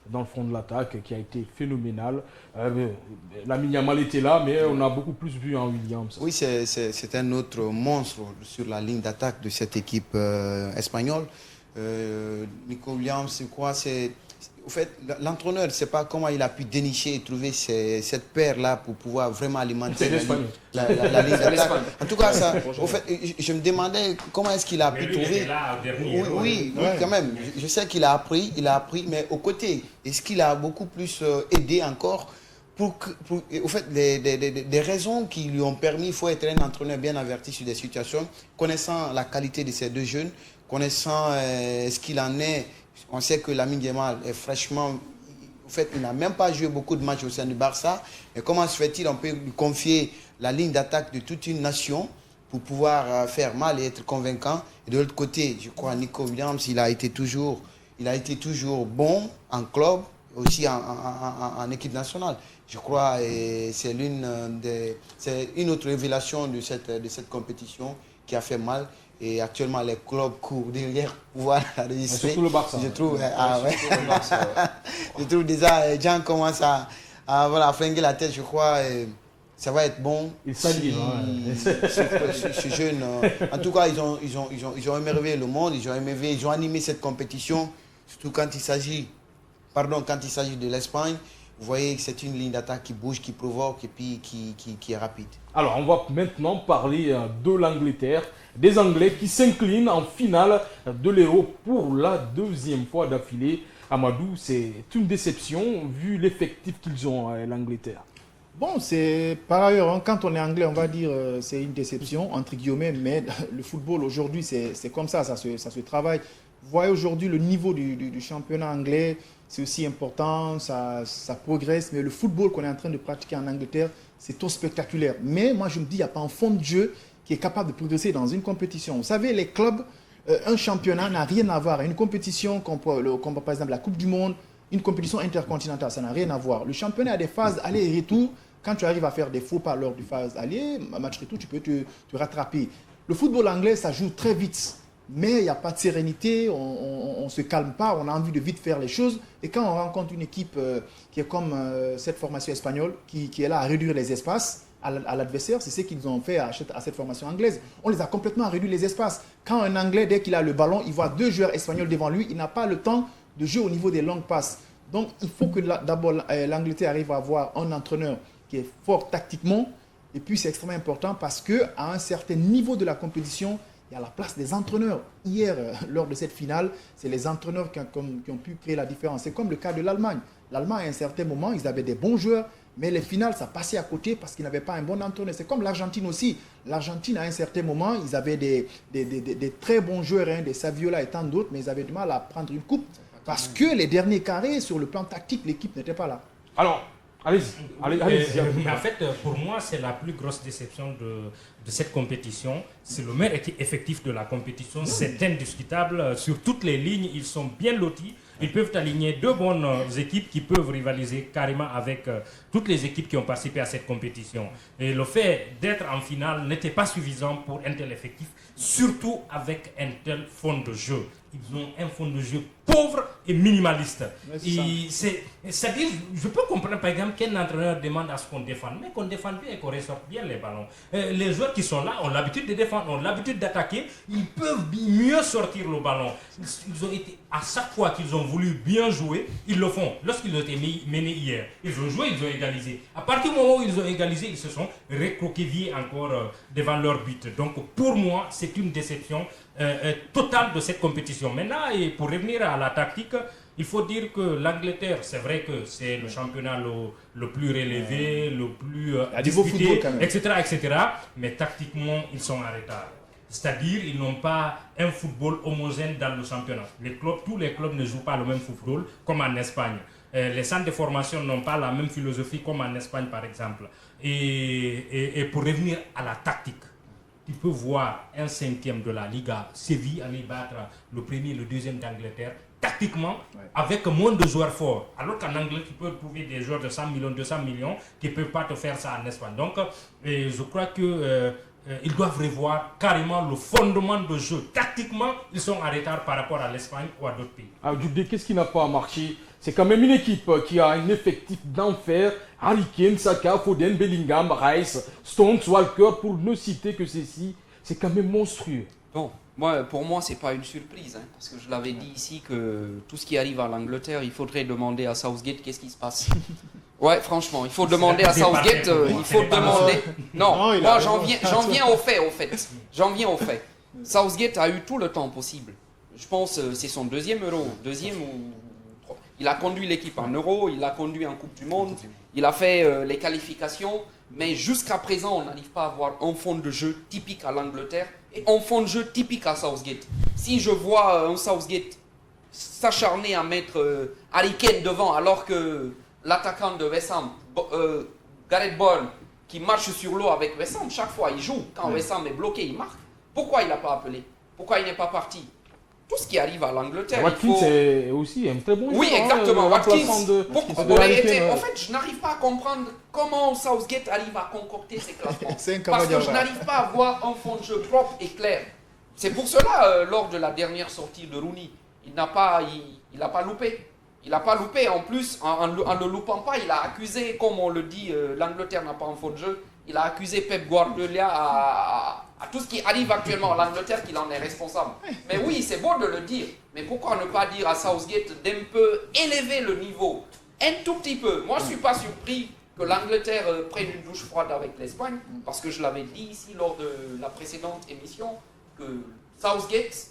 dans le front de l'attaque, qui a été phénoménal. Lamine Yamal était là, mais on a beaucoup plus vu Williams. Oui, c'est un autre monstre sur la ligne d'attaque de cette équipe espagnole. Nico Williams, c'est quoi? En fait, l'entraîneur, je ne sait pas comment il a pu dénicher et trouver cette paire-là pour pouvoir vraiment alimenter la ligne d'attaque. En tout cas, au fait, je me demandais comment est-ce qu'il a pu trouver. Oui, quand même. Je sais qu'il a appris, mais au côté, est-ce qu'il a beaucoup plus aidé encore au fait, des raisons qui lui ont permis, il faut être un entraîneur bien averti sur des situations, connaissant la qualité de ces deux jeunes, connaissant ce qu'il en est. On sait que Lamine Yamal est fraîchement... En fait, il n'a même pas joué beaucoup de matchs au sein du Barça. Et comment se fait-il, on peut lui confier la ligne d'attaque de toute une nation pour pouvoir faire mal et être convaincant. Et de l'autre côté, je crois, Nico Williams, il a été toujours bon en club, aussi en équipe nationale. Je crois et c'est une autre révélation de cette compétition qui a fait mal. Et actuellement, les clubs courent derrière pour pouvoir enregistrer. Surtout le Barça. Je trouve, je trouve déjà, les gens commencent à flinguer la tête, je crois. Ça va être bon. Ils s'animent. Ce jeune. En tout cas, ils ont émerveillé le monde, ils ont animé cette compétition. Surtout quand il s'agit de l'Espagne. Vous voyez que c'est une ligne d'attaque qui bouge, qui provoque et puis qui est rapide. Alors, on va maintenant parler de l'Angleterre, des Anglais qui s'inclinent en finale de l'Euro pour la deuxième fois d'affilée. Amadou, c'est une déception vu l'effectif qu'ils ont, l'Angleterre. Bon, c'est par ailleurs, quand on est anglais, on va dire c'est une déception, entre guillemets, mais le football aujourd'hui, c'est comme ça se travaille. Vous voyez aujourd'hui le niveau du championnat anglais, c'est aussi important, ça progresse, mais le football qu'on est en train de pratiquer en Angleterre, c'est trop spectaculaire. Mais moi, je me dis, il n'y a pas un fond de jeu qui est capable de progresser dans une compétition. Vous savez, les clubs, un championnat n'a rien à voir. Une compétition comme par exemple la Coupe du Monde, une compétition intercontinentale, ça n'a rien à voir. Le championnat a des phases aller et retour. Quand tu arrives à faire des faux pas lors du phase aller, match retour, tu peux te rattraper. Le football anglais, ça joue très vite. Mais il n'y a pas de sérénité, on ne se calme pas, on a envie de vite faire les choses. Et quand on rencontre une équipe qui est comme cette formation espagnole, qui est là à réduire les espaces à l'adversaire, c'est ce qu'ils ont fait à cette formation anglaise. On les a complètement réduit les espaces. Quand un Anglais, dès qu'il a le ballon, il voit deux joueurs espagnols devant lui, il n'a pas le temps de jouer au niveau des longues passes. Donc il faut que d'abord l'Angleterre arrive à avoir un entraîneur qui est fort tactiquement Et puis, c'est extrêmement important parce qu'à un certain niveau de la compétition, il y a la place des entraîneurs. Hier, lors de cette finale, c'est les entraîneurs qui ont pu créer la différence. C'est comme le cas de l'Allemagne. L'Allemagne, à un certain moment, ils avaient des bons joueurs, mais les finales, ça passait à côté parce qu'ils n'avaient pas un bon entraîneur. C'est comme l'Argentine aussi. L'Argentine, à un certain moment, ils avaient des très bons joueurs, hein, des Saviola et tant d'autres, mais ils avaient du mal à prendre une coupe parce que les derniers carrés, sur le plan tactique, l'équipe n'était pas là. Alors, allez-y. En fait, pour moi, c'est la plus grosse déception de cette compétition. C'est le meilleur effectif de la compétition. C'est indiscutable. Sur toutes les lignes, ils sont bien lotis. Ils peuvent aligner deux bonnes équipes qui peuvent rivaliser carrément avec toutes les équipes qui ont participé à cette compétition. Et le fait d'être en finale n'était pas suffisant pour un tel effectif, surtout avec un tel fond de jeu. Ils ont un fond de jeu pauvre et minimaliste. C'est-à-dire, je peux comprendre par exemple qu'un entraîneur demande à ce qu'on défende, mais qu'on défende bien et qu'on ressorte bien les ballons. Les joueurs qui sont là ont l'habitude de défendre, ont l'habitude d'attaquer, ils peuvent mieux sortir le ballon. Ils ont été, à chaque fois qu'ils ont voulu bien jouer, ils le font. Lorsqu'ils ont été menés hier, ils ont joué, ils ont égalisé. À partir du moment où ils ont égalisé, ils se sont recroquevillés encore devant leur but. Donc pour moi, c'est une déception totale de cette compétition. Maintenant, et pour revenir à la tactique, il faut dire que l'Angleterre, c'est vrai que c'est le championnat le plus relevé, le plus disputé, etc. Mais tactiquement, ils sont en retard. C'est-à-dire, ils n'ont pas un football homogène dans le championnat. Tous les clubs ne jouent pas le même football comme en Espagne. Les centres de formation n'ont pas la même philosophie comme en Espagne, par exemple. Et pour revenir à la tactique, tu peux voir un 5e de la Liga, Séville, aller battre le premier et le deuxième d'Angleterre, tactiquement, avec moins de joueurs forts. Alors qu'en Angleterre, tu peux trouver des joueurs de 100 millions, 200 millions qui ne peuvent pas te faire ça en Espagne. Donc, je crois que ils doivent revoir carrément le fondement de jeu. Tactiquement, ils sont en retard par rapport à l'Espagne ou à d'autres pays. Alors, qu'est-ce qui n'a pas marché? C'est quand même une équipe qui a un effectif d'enfer. Harry Kane, Saka, Foden, Bellingham, Rice, Stones, Walker, pour ne citer que ceci. C'est quand même monstrueux. Bon, pour moi, c'est pas une surprise, hein, parce que je l'avais dit ici que tout ce qui arrive à l'Angleterre, il faudrait demander à Southgate qu'est-ce qui se passe. Ouais, franchement, il faut demander à Southgate, il faut demander... Non, moi j'en viens au fait. J'en viens au fait. Southgate a eu tout le temps possible. Je pense que c'est son deuxième Euro, il a conduit l'équipe en Euro, il a conduit en Coupe du Monde, il a fait les qualifications, mais jusqu'à présent, on n'arrive pas à avoir un fond de jeu typique à l'Angleterre et un fond de jeu typique à Southgate. Si je vois un Southgate s'acharner à mettre Harry Kane devant alors que l'attaquant de West Ham, Gareth Bale, qui marche sur l'eau avec West Ham, chaque fois il joue, quand West Ham est bloqué, il marque. Pourquoi il n'a pas appelé? Pourquoi il n'est pas parti? Tout ce qui arrive à l'Angleterre. Watkins est aussi un très bon joueur. Oui, exactement. Watkins. En fait, je n'arrive pas à comprendre comment Southgate arrive à concocter ces classements. Parce que je n'arrive pas à voir un fond de jeu propre et clair. C'est pour cela, lors de la dernière sortie de Rooney, il n'a pas loupé. Il n'a pas loupé. En plus, en ne loupant pas, il a accusé, comme on le dit, l'Angleterre n'a pas un fond de jeu. Il a accusé Pep Guardiola à tout ce qui arrive actuellement à l'Angleterre qu'il en est responsable. Mais oui, c'est beau de le dire. Mais pourquoi ne pas dire à Southgate d'un peu élever le niveau? Un tout petit peu. Moi, je ne suis pas surpris que l'Angleterre prenne une douche froide avec l'Espagne. Parce que je l'avais dit ici lors de la précédente émission, que Southgate,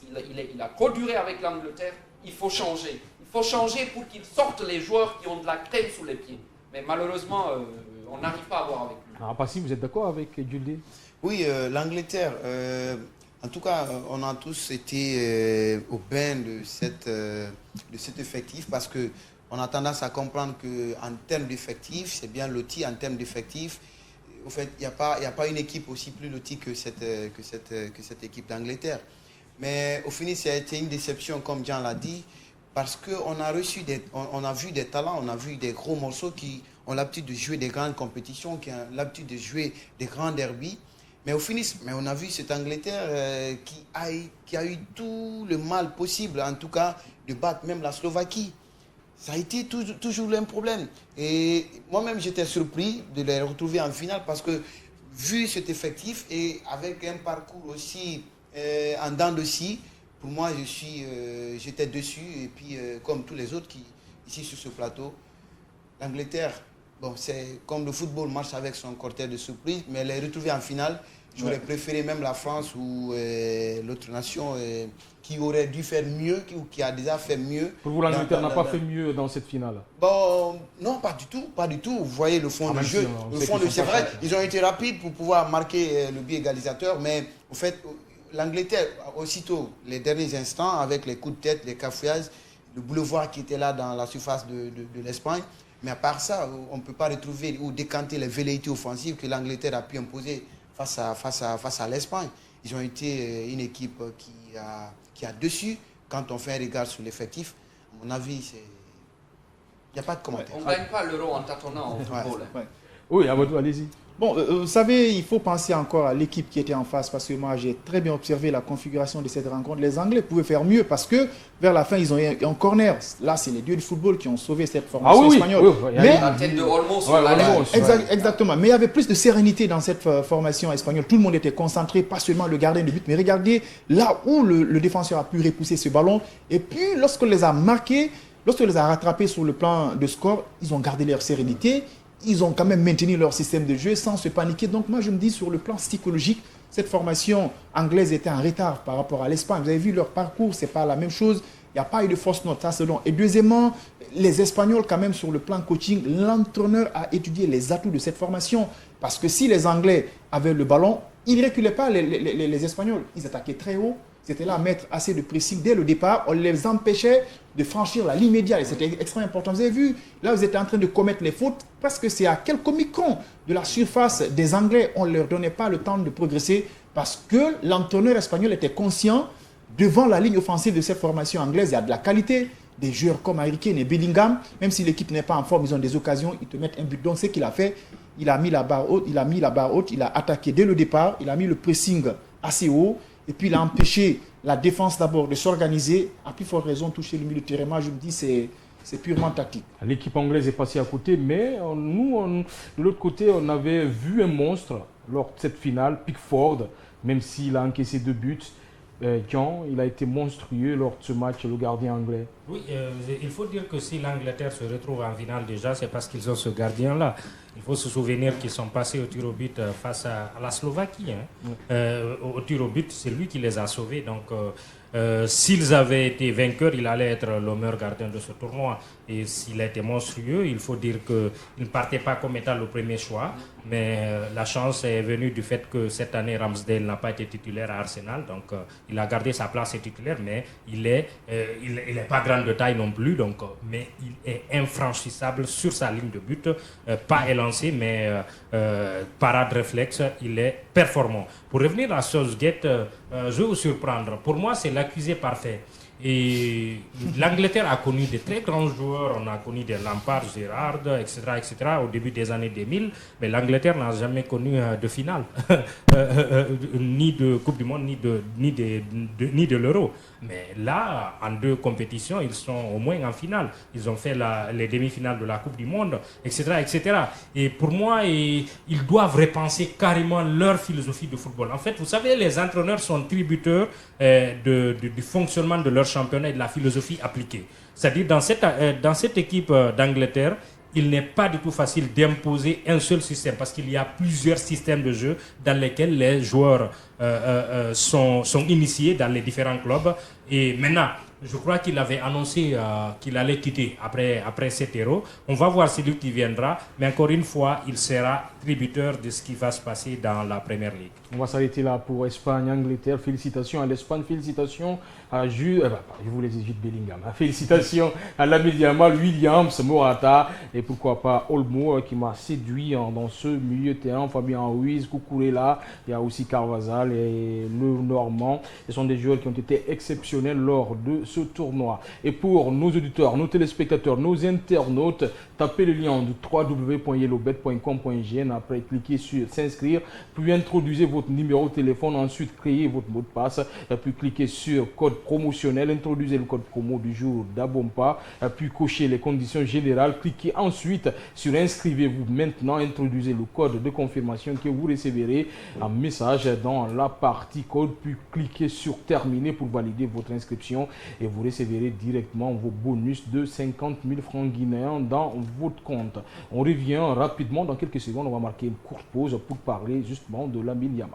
il a trop duré avec l'Angleterre. Il faut changer. Il faut changer pour qu'il sorte les joueurs qui ont de la crème sous les pieds. Mais malheureusement, on n'arrive pas à voir avec lui. Alors, Passy, vous êtes d'accord avec Julie? Oui, l'Angleterre, en tout cas, on a tous été au bain de cet effectif parce qu'on a tendance à comprendre qu'en termes d'effectifs, c'est bien loti en termes d'effectifs. Au fait, il n'y a pas une équipe aussi plus lotie que cette équipe d'Angleterre. Mais au final, ça a été une déception, comme Jean l'a dit, parce qu'on a on a vu des talents, on a vu des gros morceaux qui ont l'habitude de jouer des grandes compétitions, qui ont l'habitude de jouer des grands derbies. Mais au final, on a vu cette Angleterre qui a eu tout le mal possible, en tout cas, de battre même la Slovaquie. Ça a été toujours un problème. Et moi-même, j'étais surpris de les retrouver en finale parce que, vu cet effectif et avec un parcours aussi en dents de scie, pour moi, j'étais dessus. Et puis, comme tous les autres ici sur ce plateau, l'Angleterre bon, c'est comme le football marche avec son cortège de surprises, mais les retrouver en finale, j'aurais préféré même la France ou l'autre nation qui aurait dû faire mieux ou qui a déjà fait mieux. Pour vous, l'Angleterre n'a pas fait mieux dans cette finale? Bon, non, pas du tout, pas du tout. Vous voyez le fond du jeu. C'est vrai, ils ont été rapides pour pouvoir marquer le but égalisateur, mais en fait, l'Angleterre, aussitôt, les derniers instants, avec les coups de tête, les cafouillages, le boulevard qui était là dans la surface de l'Espagne, mais à part ça, on ne peut pas retrouver ou décanter les velléités offensives que l'Angleterre a pu imposer face à l'Espagne. Ils ont été une équipe qui a dessus. Quand on fait un regard sur l'effectif, à mon avis, il n'y a pas de commentaire. On ne gagne pas l'euro en tâtonnant au football. Oui, Amadou, allez-y. Bon, vous savez, il faut penser encore à l'équipe qui était en face, parce que moi, j'ai très bien observé la configuration de cette rencontre. Les Anglais pouvaient faire mieux parce que vers la fin, ils ont eu un corner. Là, c'est les dieux du football qui ont sauvé cette formation espagnole. Oui, mais la tête de Olmo sur la ligne. Exactement. Mais il y avait plus de sérénité dans cette formation espagnole. Tout le monde était concentré, pas seulement le gardien de but, mais regardez là où le défenseur a pu repousser ce ballon. Et puis, lorsqu'on les a marqués, lorsqu'on les a rattrapés sur le plan de score, ils ont gardé leur sérénité. Ils ont quand même maintenu leur système de jeu sans se paniquer. Donc moi, je me dis, sur le plan psychologique, cette formation anglaise était en retard par rapport à l'Espagne. Vous avez vu leur parcours, ce n'est pas la même chose. Il n'y a pas eu de fausse note, ça c'est long. Et deuxièmement, les Espagnols, quand même, sur le plan coaching, l'entraîneur a étudié les atouts de cette formation. Parce que si les Anglais avaient le ballon, ils ne reculaient pas les Espagnols. Ils attaquaient très haut. C'était là à mettre assez de pressing dès le départ. On les empêchait de franchir la ligne médiane. Et c'était extrêmement important. Vous avez vu, là, vous étiez en train de commettre les fautes parce que c'est à quelques microns de la surface des Anglais. On ne leur donnait pas le temps de progresser parce que l'entraîneur espagnol était conscient devant la ligne offensive de cette formation anglaise. Il y a de la qualité. Des joueurs comme Harry Kane et Bellingham, même si l'équipe n'est pas en forme, ils ont des occasions, ils te mettent un but. Donc, ce qu'il a fait, il a mis la barre haute, il a attaqué dès le départ, il a mis le pressing assez haut. Et puis, il a empêché la défense d'abord de s'organiser. À plus forte raison, toucher le milieu de terrain. Moi, je me dis, c'est purement tactique. L'équipe anglaise est passée à côté, mais nous, de l'autre côté, on avait vu un monstre lors de cette finale, Pickford, même s'il a encaissé 2 buts. Jean, il a été monstrueux lors de ce match, le gardien anglais. Oui, il faut dire que si l'Angleterre se retrouve en finale déjà, c'est parce qu'ils ont ce gardien-là. Il faut se souvenir qu'ils sont passés au tir au but face à la Slovaquie. Au tir au but, c'est lui qui les a sauvés. Donc, s'ils avaient été vainqueurs, il allait être le meilleur gardien de ce tournoi. Et s'il a été monstrueux, il faut dire qu'il ne partait pas comme étant le premier choix. Mais la chance est venue du fait que cette année, Ramsdale n'a pas été titulaire à Arsenal. Donc, il a gardé sa place titulaire, mais il n'est pas grand de taille non plus. Donc, mais il est infranchissable sur sa ligne de but. Pas élancé, mais parade réflexe, il est performant. Pour revenir à Southgate, je vais vous surprendre. Pour moi, c'est l'accusé parfait. Et l'Angleterre a connu de très grands joueurs, on a connu des Lampard, Gerrard, etc., au début des années 2000, mais l'Angleterre n'a jamais connu de finale, ni de Coupe du Monde, ni de l'Euro. Mais là, en 2 compétitions, ils sont au moins en finale. Ils ont fait les demi-finales de la Coupe du Monde, etc. Et pour moi, ils doivent repenser carrément leur philosophie de football. En fait, vous savez, les entraîneurs sont tributaires du fonctionnement de leur championnat et de la philosophie appliquée. C'est-à-dire, dans cette équipe d'Angleterre, il n'est pas du tout facile d'imposer un seul système parce qu'il y a plusieurs systèmes de jeu dans lesquels les joueurs sont initiés dans les différents clubs. Et maintenant, je crois qu'il avait annoncé qu'il allait quitter après cet Euro. On va voir celui qui viendra, mais encore une fois, il sera tributaire de ce qui va se passer dans la Première Ligue. On va s'arrêter là pour Espagne-Angleterre. Félicitations à l'Espagne, félicitations à je voulais dire Jude Bellingham. Félicitations à Lamine Yamal, Williams, Morata et pourquoi pas Olmo qui m'a séduit dans ce milieu de terrain. Fabien Ruiz, Cucurella, il y a aussi Carvajal et le Normand. Ce sont des joueurs qui ont été exceptionnels lors de ce tournoi. Et pour nos auditeurs, nos téléspectateurs, nos internautes, tapez le lien de www.yellowbet.com.gn. Après, cliquez sur s'inscrire, puis introduisez vos votre numéro de téléphone, ensuite créez votre mot de passe, puis cliquez sur code promotionnel, introduisez le code promo du jour d'Abompa, puis cochez les conditions générales, cliquez ensuite sur inscrivez-vous maintenant, introduisez le code de confirmation que vous recevrez un message dans la partie code, puis cliquez sur terminer pour valider votre inscription et vous recevrez directement vos bonus de 50 000 francs guinéens dans votre compte. On revient rapidement dans quelques secondes, on va marquer une courte pause pour parler justement de Lamine Yamal.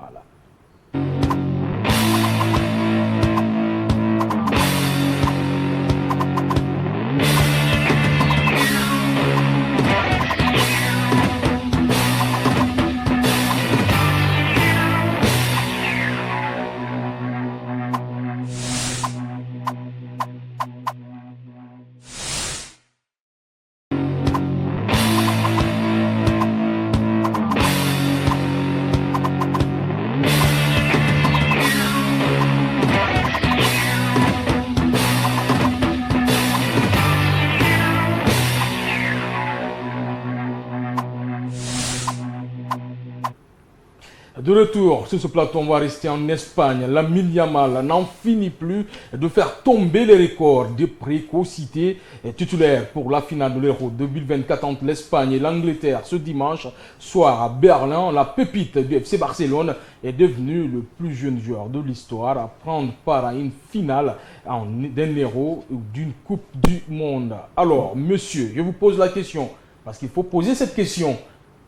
De retour sur ce plateau, on va rester en Espagne. Lamine Yamal n'en finit plus de faire tomber les records de précocité titulaire pour la finale de l'Euro 2024 entre l'Espagne et l'Angleterre ce dimanche soir à Berlin. La pépite du FC Barcelone est devenue le plus jeune joueur de l'histoire à prendre part à une finale d'un Euro ou d'une Coupe du Monde. Alors, monsieur, je vous pose la question, parce qu'il faut poser cette question.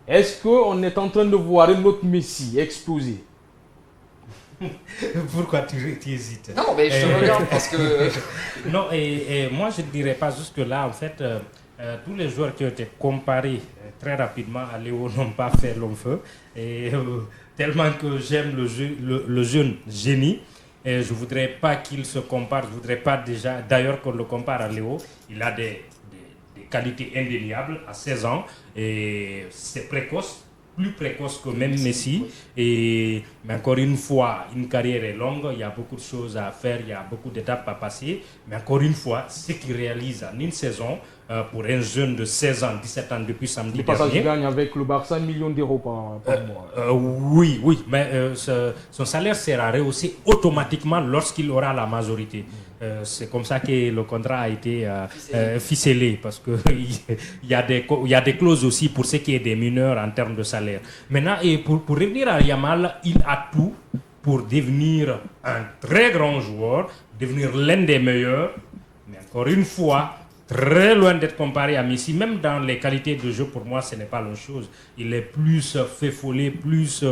Est-ce qu'on est en train de voir un autre Messi exploser? Pourquoi tu hésites? Non, mais je te regarde parce que... Non, et moi je ne dirais pas jusque-là. En fait, tous les joueurs qui ont été comparés très rapidement à Léo n'ont pas fait long feu. Et tellement que j'aime le jeune génie, et je ne voudrais pas qu'il se compare. Je ne voudrais pas déjà, d'ailleurs, qu'on le compare à Léo. Il a des qualité indéniable à 16 ans et c'est précoce, plus précoce que même Messi. Mais encore une fois, une carrière est longue, il y a beaucoup de choses à faire, il y a beaucoup d'étapes à passer. Mais encore une fois, ce qu'il réalise en une saison, pour un jeune de 16 ans, 17 ans depuis samedi dernier... Il gagne avec le Barça 1 million d'euros par mois. Oui, mais son salaire sera rehaussé automatiquement lorsqu'il aura la majorité. C'est comme ça que le contrat a été ficelé, parce qu'il y a des clauses aussi pour ce qui est des mineurs en termes de salaire. Maintenant, et pour revenir à Yamal, il a tout pour devenir un très grand joueur, devenir l'un des meilleurs, mais encore une fois, très loin d'être comparé à Messi. Même dans les qualités de jeu, pour moi, ce n'est pas la même chose. Il est plus fait-follet, plus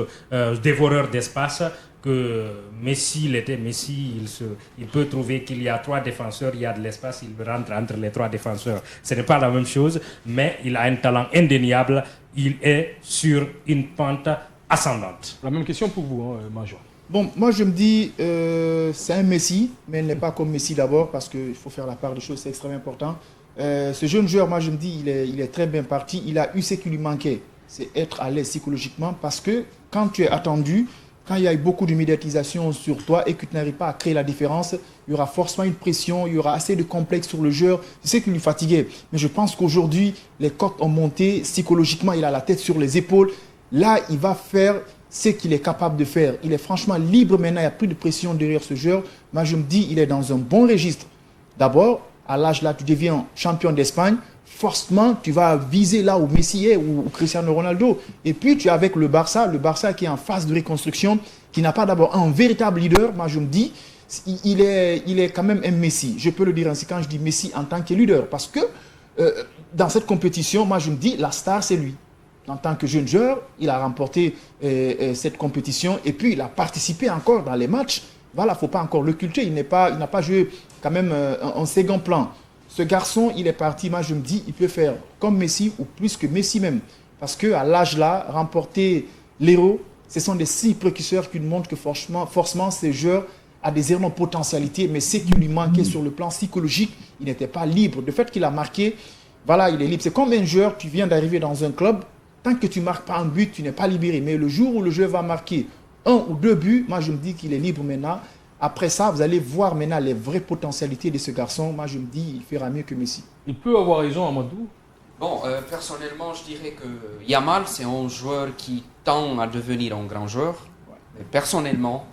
dévoreur d'espace que Messi l'était. Messi, il peut trouver qu'il y a 3 défenseurs, il y a de l'espace, il rentre entre les 3 défenseurs. Ce n'est pas la même chose, mais il a un talent indéniable. Il est sur une pente ascendante. La même question pour vous, Major. Bon, moi je me dis, c'est un Messi, mais il n'est pas comme Messi d'abord, parce qu'il faut faire la part des choses, c'est extrêmement important. Ce jeune joueur, moi je me dis, il est très bien parti. Il a eu ce qui lui manquait, c'est être à l'aise psychologiquement, parce que quand tu es attendu, quand il y a eu beaucoup de médiatisation sur toi et que tu n'arrives pas à créer la différence, il y aura forcément une pression, il y aura assez de complexe sur le joueur. C'est ce qui lui fatiguait. Mais je pense qu'aujourd'hui, les cotes ont monté psychologiquement, il a la tête sur les épaules. Là, il va faire ce qu'il est capable de faire. Il est franchement libre maintenant, il n'y a plus de pression derrière ce joueur. Moi, je me dis, il est dans un bon registre. D'abord, à l'âge là, tu deviens champion d'Espagne. Forcément, tu vas viser là où Messi est ou Cristiano Ronaldo. Et puis, tu es avec le Barça qui est en phase de reconstruction, qui n'a pas d'abord un véritable leader. Moi, je me dis, il est quand même un Messi. Je peux le dire ainsi quand je dis Messi en tant que leader. Parce que dans cette compétition, moi, je me dis, la star, c'est lui. En tant que jeune joueur, il a remporté cette compétition et puis il a participé encore dans les matchs. Voilà, il ne faut pas encore l'occulter. Il n'a pas joué quand même en second plan. Ce garçon, il est parti, moi je me dis, il peut faire comme Messi ou plus que Messi même. Parce qu'à l'âge là, remporter l'Euro, ce sont des 6 précurseurs qui nous montrent que forcément, ce joueur a des énormes potentialités, mais ce qui lui manquait sur le plan psychologique, il n'était pas libre. Le fait qu'il a marqué, voilà, il est libre. C'est comme un joueur, tu viens d'arriver dans un club, tant que tu ne marques pas un but, tu n'es pas libéré. Mais le jour où le joueur va marquer 1 ou 2 buts, moi je me dis qu'il est libre maintenant. Après ça, vous allez voir maintenant les vraies potentialités de ce garçon. Moi, je me dis, il fera mieux que Messi. Il peut avoir raison, Amadou. Bon, personnellement, je dirais que Yamal, c'est un joueur qui tend à devenir un grand joueur. Mais personnellement,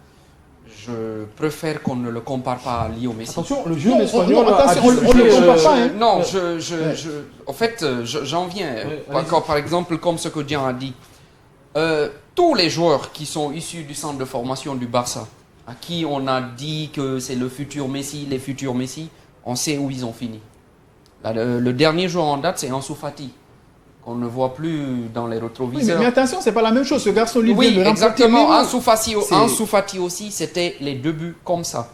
je préfère qu'on ne le compare pas à Leo Messi. Attention, le jeune espagnol attention, on ne le compare pas. Hein. Non, en fait, j'en viens. Par exemple, comme ce que Jean a dit, tous les joueurs qui sont issus du centre de formation du Barça, à qui on a dit que c'est le futur Messi, les futurs Messi, on sait où ils ont fini. Là, le dernier joueur en date, c'est Ansu Fati, qu'on ne voit plus dans les rétroviseurs. Oui, mais attention, c'est pas la même chose. Ce garçon, lui, oui, vient de exactement. Ansu Fati aussi, c'était les débuts comme ça.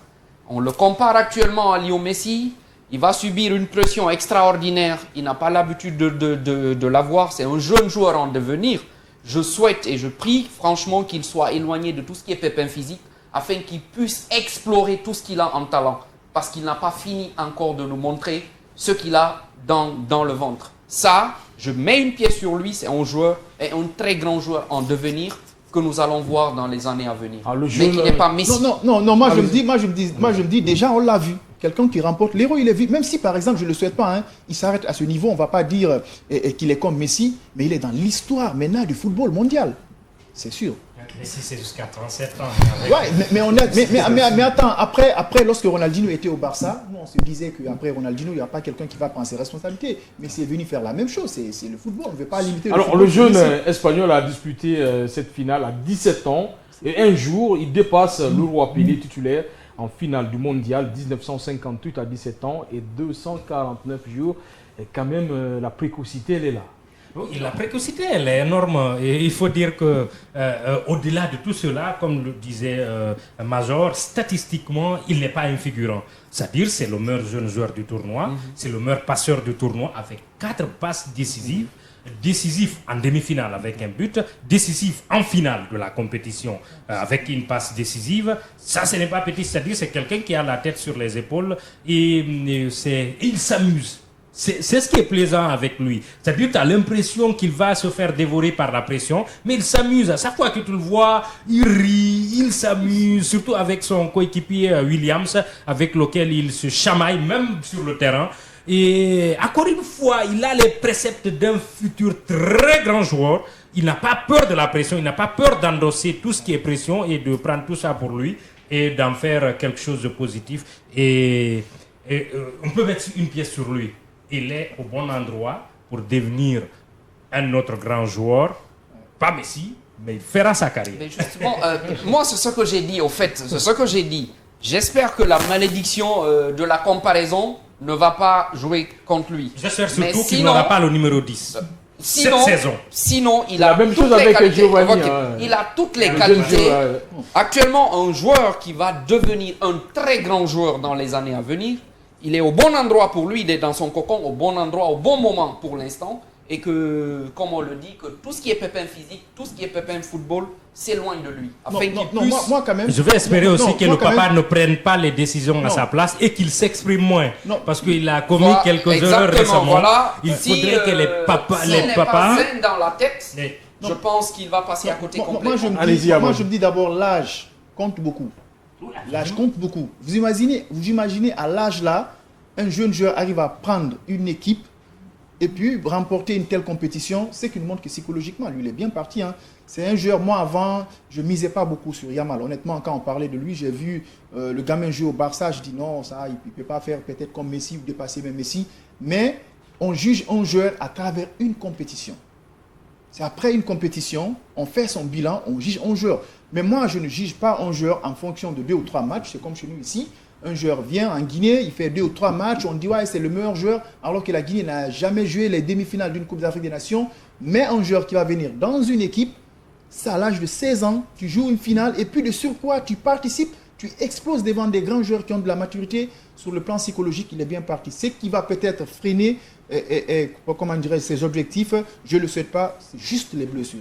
On le compare actuellement à Leo Messi. Il va subir une pression extraordinaire. Il n'a pas l'habitude de l'avoir. C'est un jeune joueur en devenir. Je souhaite et je prie franchement qu'il soit éloigné de tout ce qui est pépin physique afin qu'il puisse explorer tout ce qu'il a en talent. Parce qu'il n'a pas fini encore de nous montrer ce qu'il a dans le ventre. Ça, je mets une pièce sur lui, c'est un joueur et un très grand joueur en devenir que nous allons voir dans les années à venir. Mais qui n'est pas Messi. Non, moi je me dis, déjà on l'a vu. Quelqu'un qui remporte l'Euro, il est vu. Même si par exemple, je ne le souhaite pas, hein, il s'arrête à ce niveau, on ne va pas dire qu'il est comme Messi, mais il est dans l'histoire maintenant du football mondial. C'est sûr. Messi, c'est jusqu'à 37 ans. Ouais, mais attends, après, lorsque Ronaldinho était au Barça, nous on se disait qu'après Ronaldinho, il n'y a pas quelqu'un qui va prendre ses responsabilités. Mais c'est venu faire la même chose, c'est le football, on ne veut pas limiter le football. Alors le jeune espagnol a disputé cette finale à 17 ans et un jour, il dépasse le roi Pelé titulaire en finale du mondial 1958 à 17 ans et 249 jours. Et quand même, la précocité, elle est là. Oui, la précocité, elle est énorme. Et il faut dire que au-delà de tout cela, comme le disait Major, statistiquement, il n'est pas un figurant. C'est-à-dire, c'est le meilleur jeune joueur du tournoi, c'est le meilleur passeur du tournoi avec 4 passes décisives. Décisif en demi-finale avec un but, décisif en finale de la compétition avec une passe décisive. Ça, ce n'est pas petit, c'est-à-dire c'est quelqu'un qui a la tête sur les épaules et il s'amuse. C'est ce qui est plaisant avec lui. C'est-à-dire tu as l'impression qu'il va se faire dévorer par la pression, mais il s'amuse. À chaque fois que tu le vois, il rit, il s'amuse, surtout avec son coéquipier Williams, avec lequel il se chamaille même sur le terrain. Et encore une fois, il a les préceptes d'un futur très grand joueur. Il n'a pas peur de la pression, il n'a pas peur d'endosser tout ce qui est pression et de prendre tout ça pour lui et d'en faire quelque chose de positif. Et on peut mettre une pièce sur lui. Il est au bon endroit pour devenir un autre grand joueur. Pas Messi, mais il fera sa carrière. Mais justement, moi, c'est ce que j'ai dit, au fait. C'est ce que j'ai dit. J'espère que la malédiction de la comparaison ne va pas jouer contre lui. J'espère surtout qu'il n'aura pas le numéro 10. Cette saison. Sinon, il a la même toutes chose les avec qualités. Giovanni. Il a toutes les qualités. Actuellement, un joueur qui va devenir un très grand joueur dans les années à venir, il est au bon endroit pour lui, il est dans son cocon, au bon endroit, au bon moment pour l'instant. Et que, comme on le dit, que tout ce qui est pépin physique, tout ce qui est pépin football, s'éloigne de lui. Moi, quand même. Je vais espérer aussi que le papa ne prenne pas les décisions à sa place et qu'il s'exprime moins. Parce qu'il a commis quelques erreurs récemment. Voilà. Il faudrait que les papas... n'est pas zen dans la tête, je pense qu'il va passer à côté complètement. Moi, je me dis d'abord, l'âge compte beaucoup. L'âge compte beaucoup. Vous imaginez à l'âge là, un jeune joueur arrive à prendre une équipe et puis remporter une telle compétition, c'est qu'il montre que psychologiquement, lui, il est bien parti. Hein. C'est un joueur, moi avant, je ne misais pas beaucoup sur Yamal. Honnêtement, quand on parlait de lui, j'ai vu le gamin jouer au Barça, je dis non, ça, il ne peut pas faire peut-être comme Messi ou dépasser même Messi. Mais on juge un joueur à travers une compétition. C'est après une compétition, on fait son bilan, on juge un joueur. Mais moi, je ne juge pas un joueur en fonction de 2 ou 3 matchs, c'est comme chez nous ici. Un joueur vient en Guinée, il fait 2 ou 3 matchs, on dit ouais c'est le meilleur joueur, alors que la Guinée n'a jamais joué les demi-finales d'une Coupe d'Afrique des Nations. Mais un joueur qui va venir dans une équipe, c'est à l'âge de 16 ans, tu joues une finale et puis de surcroît tu participes, tu exploses devant des grands joueurs qui ont de la maturité. Sur le plan psychologique, il est bien parti. Ce qui va peut-être freiner comment dirais, ses objectifs, je ne le souhaite pas, c'est juste les blessures.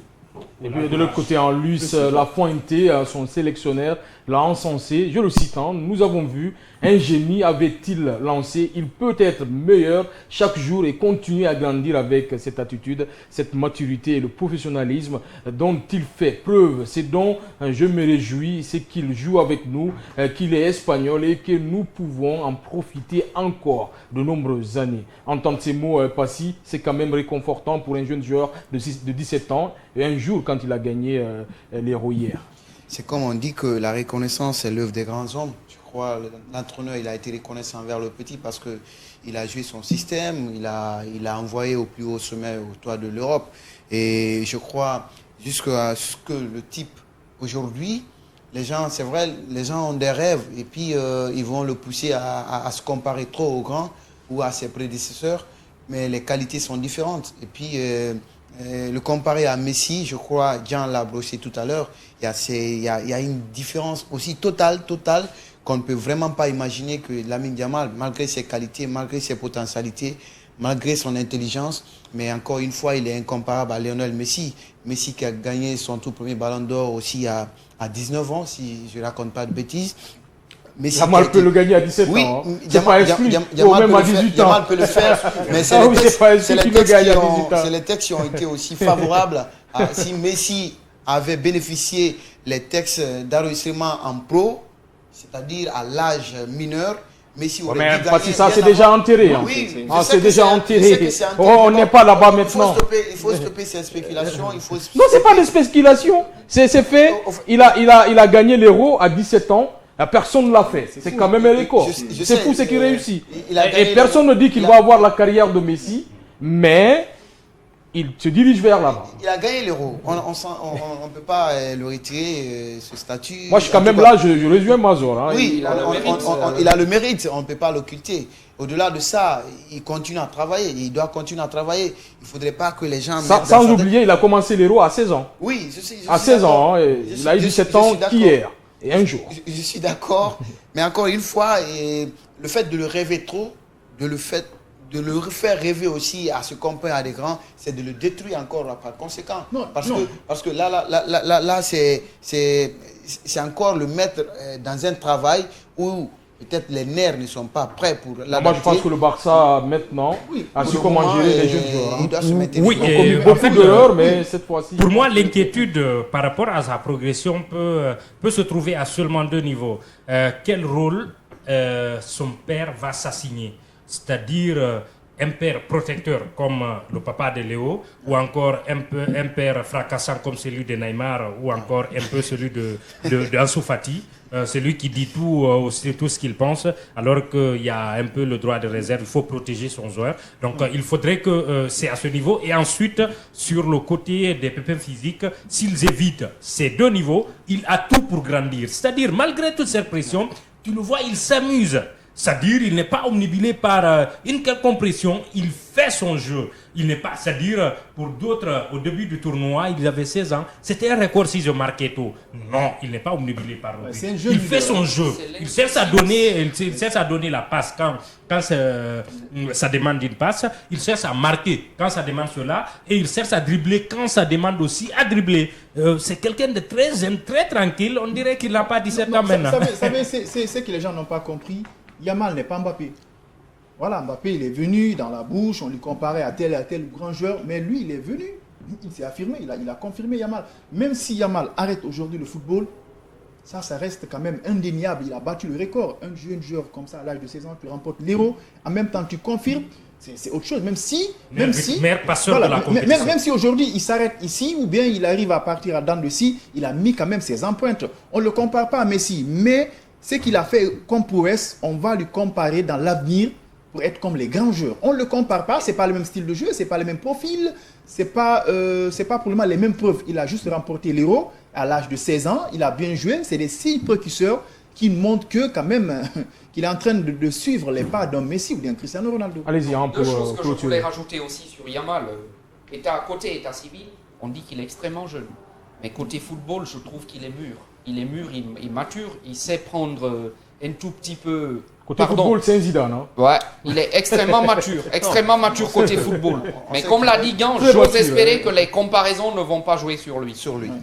Et puis de l'autre côté, en Luce, Lafuente, son sélectionneur, l'a encensé. Je le cite, nous avons vu, un génie avait-il lancé. Il peut être meilleur chaque jour et continuer à grandir avec cette attitude, cette maturité et le professionnalisme dont il fait preuve. C'est dont je me réjouis, c'est qu'il joue avec nous, qu'il est espagnol et que nous pouvons en profiter encore de nombreuses années. Entendre ces mots passés, c'est quand même réconfortant pour un jeune joueur de 17 ans et un jour quand il a gagné l'Héros hier. c'est comme on dit que la reconnaissance, c'est l'œuvre des grands hommes. Je crois l'entraîneur, il a été reconnaissant envers le petit parce qu'il a joué son système, il a envoyé au plus haut sommet, au toit de l'Europe. Et je crois, jusqu'à ce que le type, aujourd'hui, les gens, c'est vrai, les gens ont des rêves et puis ils vont le pousser à se comparer trop aux grands ou à ses prédécesseurs, mais les qualités sont différentes. Et puis, le comparer à Messi, je crois, Jean l'a brossé tout à l'heure, il y a une différence aussi totale, qu'on ne peut vraiment pas imaginer que Lamine Yamal, malgré ses qualités, malgré ses potentialités, malgré son intelligence, mais encore une fois, il est incomparable à Lionel Messi. Messi qui a gagné son tout premier ballon d'or aussi à 19 ans, si je ne raconte pas de bêtises. Yamal peut le gagner à 17 ans. Oui, Yamal peut le faire, mais c'est les textes qui ont été aussi favorables. Si Messi avait bénéficié les textes d'enregistrement en pro, c'est-à-dire à l'âge mineur, Messi aurait dû gagner. Ça, c'est déjà enterré. Oui, c'est déjà enterré. On n'est pas là-bas maintenant. Il faut stopper ces spéculations. Non, ce n'est pas des spéculations. C'est fait. Il a gagné l'Euro à 17 ans. Personne ne l'a fait. C'est quand même un record. C'est fou, c'est qu'il réussit. Et personne ne dit qu'il va avoir la carrière de Messi, mais il se dirige vers là-bas. Il a gagné l'Euro. On ne peut pas le retirer, ce statut. Moi, je suis quand même là, je rejoins Mazor. Hein. Oui, il a le mérite, on ne peut pas l'occulter. Au-delà de ça, il continue à travailler. Il doit continuer à travailler. Il ne faudrait pas que les gens... Sans oublier, il a commencé l'Euro à 16 ans. Oui, je sais. À 16 ans, il a eu 17 ans hier. Et un jour. Je suis d'accord, mais encore une fois, le fait de le rêver trop, de le faire rêver aussi à se comparer à des grands, c'est de le détruire encore par conséquent. Parce que là c'est encore le mettre dans un travail où peut-être les nerfs ne sont pas prêts pour l'adapter. Moi, je pense que le Barça, maintenant, a su comment gérer les jeunes joueurs. Il doit se mettre beaucoup d'erreurs, mais cette fois-ci... Pour moi, l'inquiétude par rapport à sa progression peut se trouver à seulement deux niveaux. Quel rôle son père va s'assigner? C'est-à-dire... un père protecteur comme le papa de Léo, ou encore un père fracassant comme celui de Neymar, ou encore un peu celui d'Ansu Fati, celui qui dit tout ce qu'il pense, alors qu'il y a un peu le droit de réserve, il faut protéger son joueur. Donc il faudrait que c'est à ce niveau. Et ensuite, sur le côté des pépins physiques, s'ils évitent ces deux niveaux, il a tout pour grandir. C'est-à-dire, malgré toute cette pression, tu le vois, il s'amuse. C'est-à-dire, il n'est pas omnibulé par une quelconque pression, il fait son jeu. Il n'est pas, c'est-à-dire, pour d'autres, au début du tournoi, il avait 16 ans, c'était un record si je marquais tout. Non, il n'est pas omnibulé par le but. Il fait son jeu. Il cherche à donner la passe quand ça demande une passe. Il cherche à marquer quand ça demande cela. Et il cherche à dribbler quand ça demande aussi à dribbler. C'est quelqu'un de très tranquille. On dirait qu'il n'a pas 17 ans maintenant. Vous savez, c'est ce que les gens n'ont pas compris. Yamal n'est pas Mbappé. Voilà, Mbappé, il est venu dans la bouche, on lui comparait à tel grand joueur, mais lui, il est venu, il s'est affirmé, il a confirmé Yamal. Même si Yamal arrête aujourd'hui le football, ça reste quand même indéniable. Il a battu le record. Un jeune joueur comme ça, à l'âge de 16 ans, tu remportes l'Euro, en même temps, tu confirmes, c'est autre chose. Même si aujourd'hui, il s'arrête ici, ou bien il arrive à partir à dents de scie, il a mis quand même ses empreintes. On ne le compare pas à Messi, mais... ce qu'il a fait comme prouesse, on va lui comparer dans l'avenir pour être comme les grands joueurs. On ne le compare pas, ce n'est pas le même style de jeu, ce n'est pas le même profil, ce n'est pas pour le moment les mêmes preuves. Il a juste remporté l'Euro à l'âge de 16 ans, il a bien joué. C'est des signes précurseurs qui montrent que quand même qu'il est en train de suivre les pas d'un Messi ou d'un Cristiano Ronaldo. Allez-y, on peut. Deux choses que je voulais rajouter aussi sur Yamal. Côté état civil, on dit qu'il est extrêmement jeune. Mais côté football, je trouve qu'il est mûr. Il est mûr, il est mature, il sait prendre un tout petit peu... Côté football, c'est un Zidane. Hein? Ouais, il est extrêmement mature côté football. Mais comme l'a dit Gant, j'ose espérer que les comparaisons ne vont pas jouer sur lui.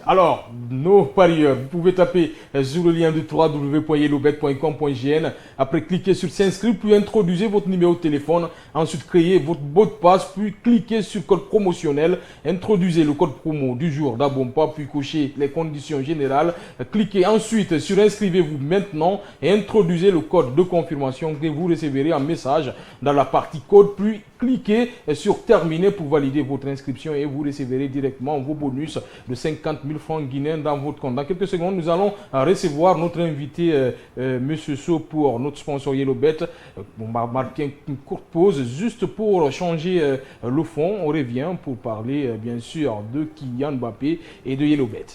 Alors, nos parieurs, vous pouvez taper sur le lien de www.yelobet.com.gn. Après, cliquez sur s'inscrire, puis introduisez votre numéro de téléphone. Ensuite, créez votre mot de passe, puis cliquez sur code promotionnel. Introduisez le code promo du jour d'Abompa, puis cochez les conditions générales. Cliquez ensuite sur inscrivez-vous maintenant et introduisez le code de confirmation confirmation que vous recevrez un message dans la partie code, puis cliquez sur terminer pour valider votre inscription et vous recevrez directement vos bonus de 50 000 francs guinéens dans votre compte. Dans quelques secondes, nous allons recevoir notre invité, Monsieur So, pour notre sponsor YellowBet. On va marquer une courte pause juste pour changer le fond. On revient pour parler, bien sûr, de Kylian Mbappé et de YellowBet.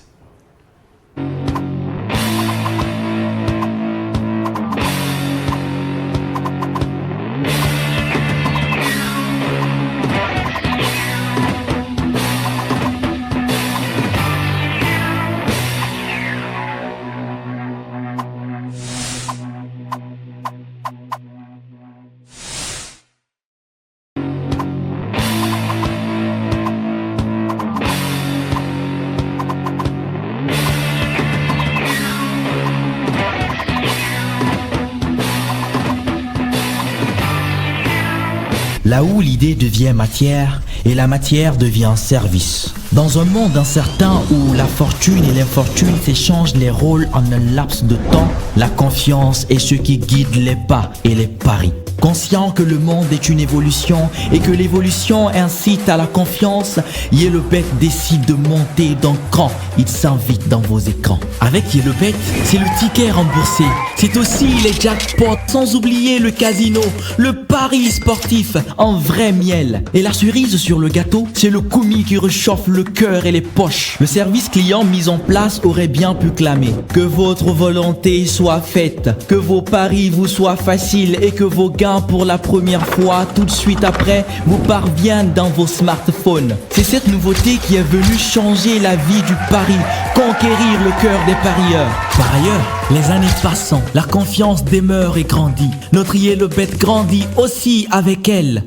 Là où l'idée devient matière et la matière devient service. Dans un monde incertain où la fortune et l'infortune s'échangent les rôles en un laps de temps, la confiance est ce qui guide les pas et les paris. Conscient que le monde est une évolution et que l'évolution incite à la confiance, YellowBet décide de monter d'un cran. Il s'invite dans vos écrans. Avec YellowBet, c'est le ticket remboursé. C'est aussi les jackpots, sans oublier le casino, le pari sportif en vrai miel. Et la cerise sur le gâteau, c'est le commis qui réchauffe le cœur et les poches. Le service client mis en place aurait bien pu clamer que votre volonté soit faite, que vos paris vous soient faciles et que vos gains pour la première fois tout de suite après vous parviennent dans vos smartphones. C'est cette nouveauté qui est venue changer la vie du pari, conquérir le cœur des parieurs. Par ailleurs, les années passant, la confiance demeure et grandit. Notre YellowBet grandit aussi avec elle.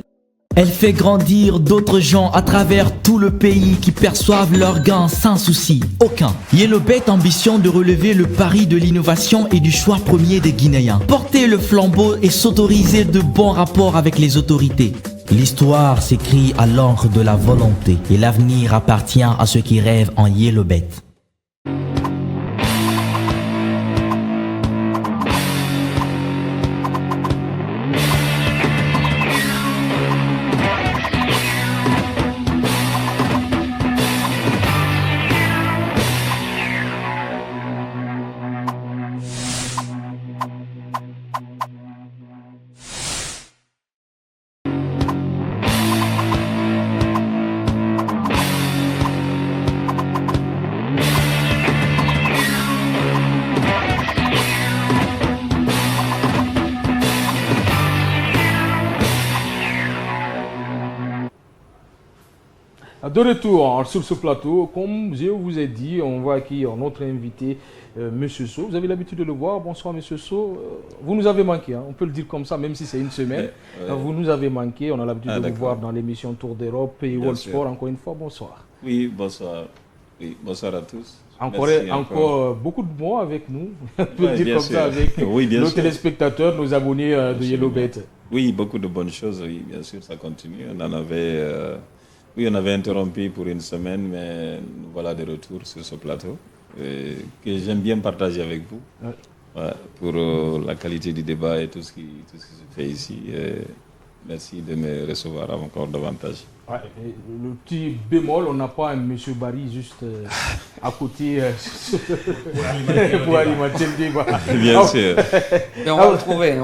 Elle fait grandir d'autres gens à travers tout le pays qui perçoivent leurs gains sans souci aucun. YellowBet ambitionne de relever le pari de l'innovation et du choix premier des Guinéens. Porter le flambeau et s'autoriser de bons rapports avec les autorités. L'histoire s'écrit à l'encre de la volonté et l'avenir appartient à ceux qui rêvent en YellowBet. De retour sur ce plateau, comme je vous ai dit, on va accueillir notre invité, Monsieur So. Vous avez l'habitude de le voir. Bonsoir, Monsieur So. Vous nous avez manqué, hein. On peut le dire comme ça, même si c'est une semaine. Vous nous avez manqué. On a l'habitude de vous voir dans l'émission Tour d'Europe et World Sport. Encore une fois, bonsoir. Oui, bonsoir. Oui, bonsoir à tous. Encore beaucoup de mots avec nous. On peut le dire comme ça avec nos téléspectateurs, nos abonnés de YellowBet. Oui, beaucoup de bonnes choses. Oui, bien sûr, ça continue. On avait interrompu pour une semaine, mais voilà de retour sur ce plateau que j'aime bien partager avec vous pour la qualité du débat et tout ce qui se fait ici. Merci de me recevoir encore davantage. Ouais, le petit bémol, on n'a pas un Monsieur Barry juste à côté pour alimenter le débat. Bien sûr. Mais on va le trouver,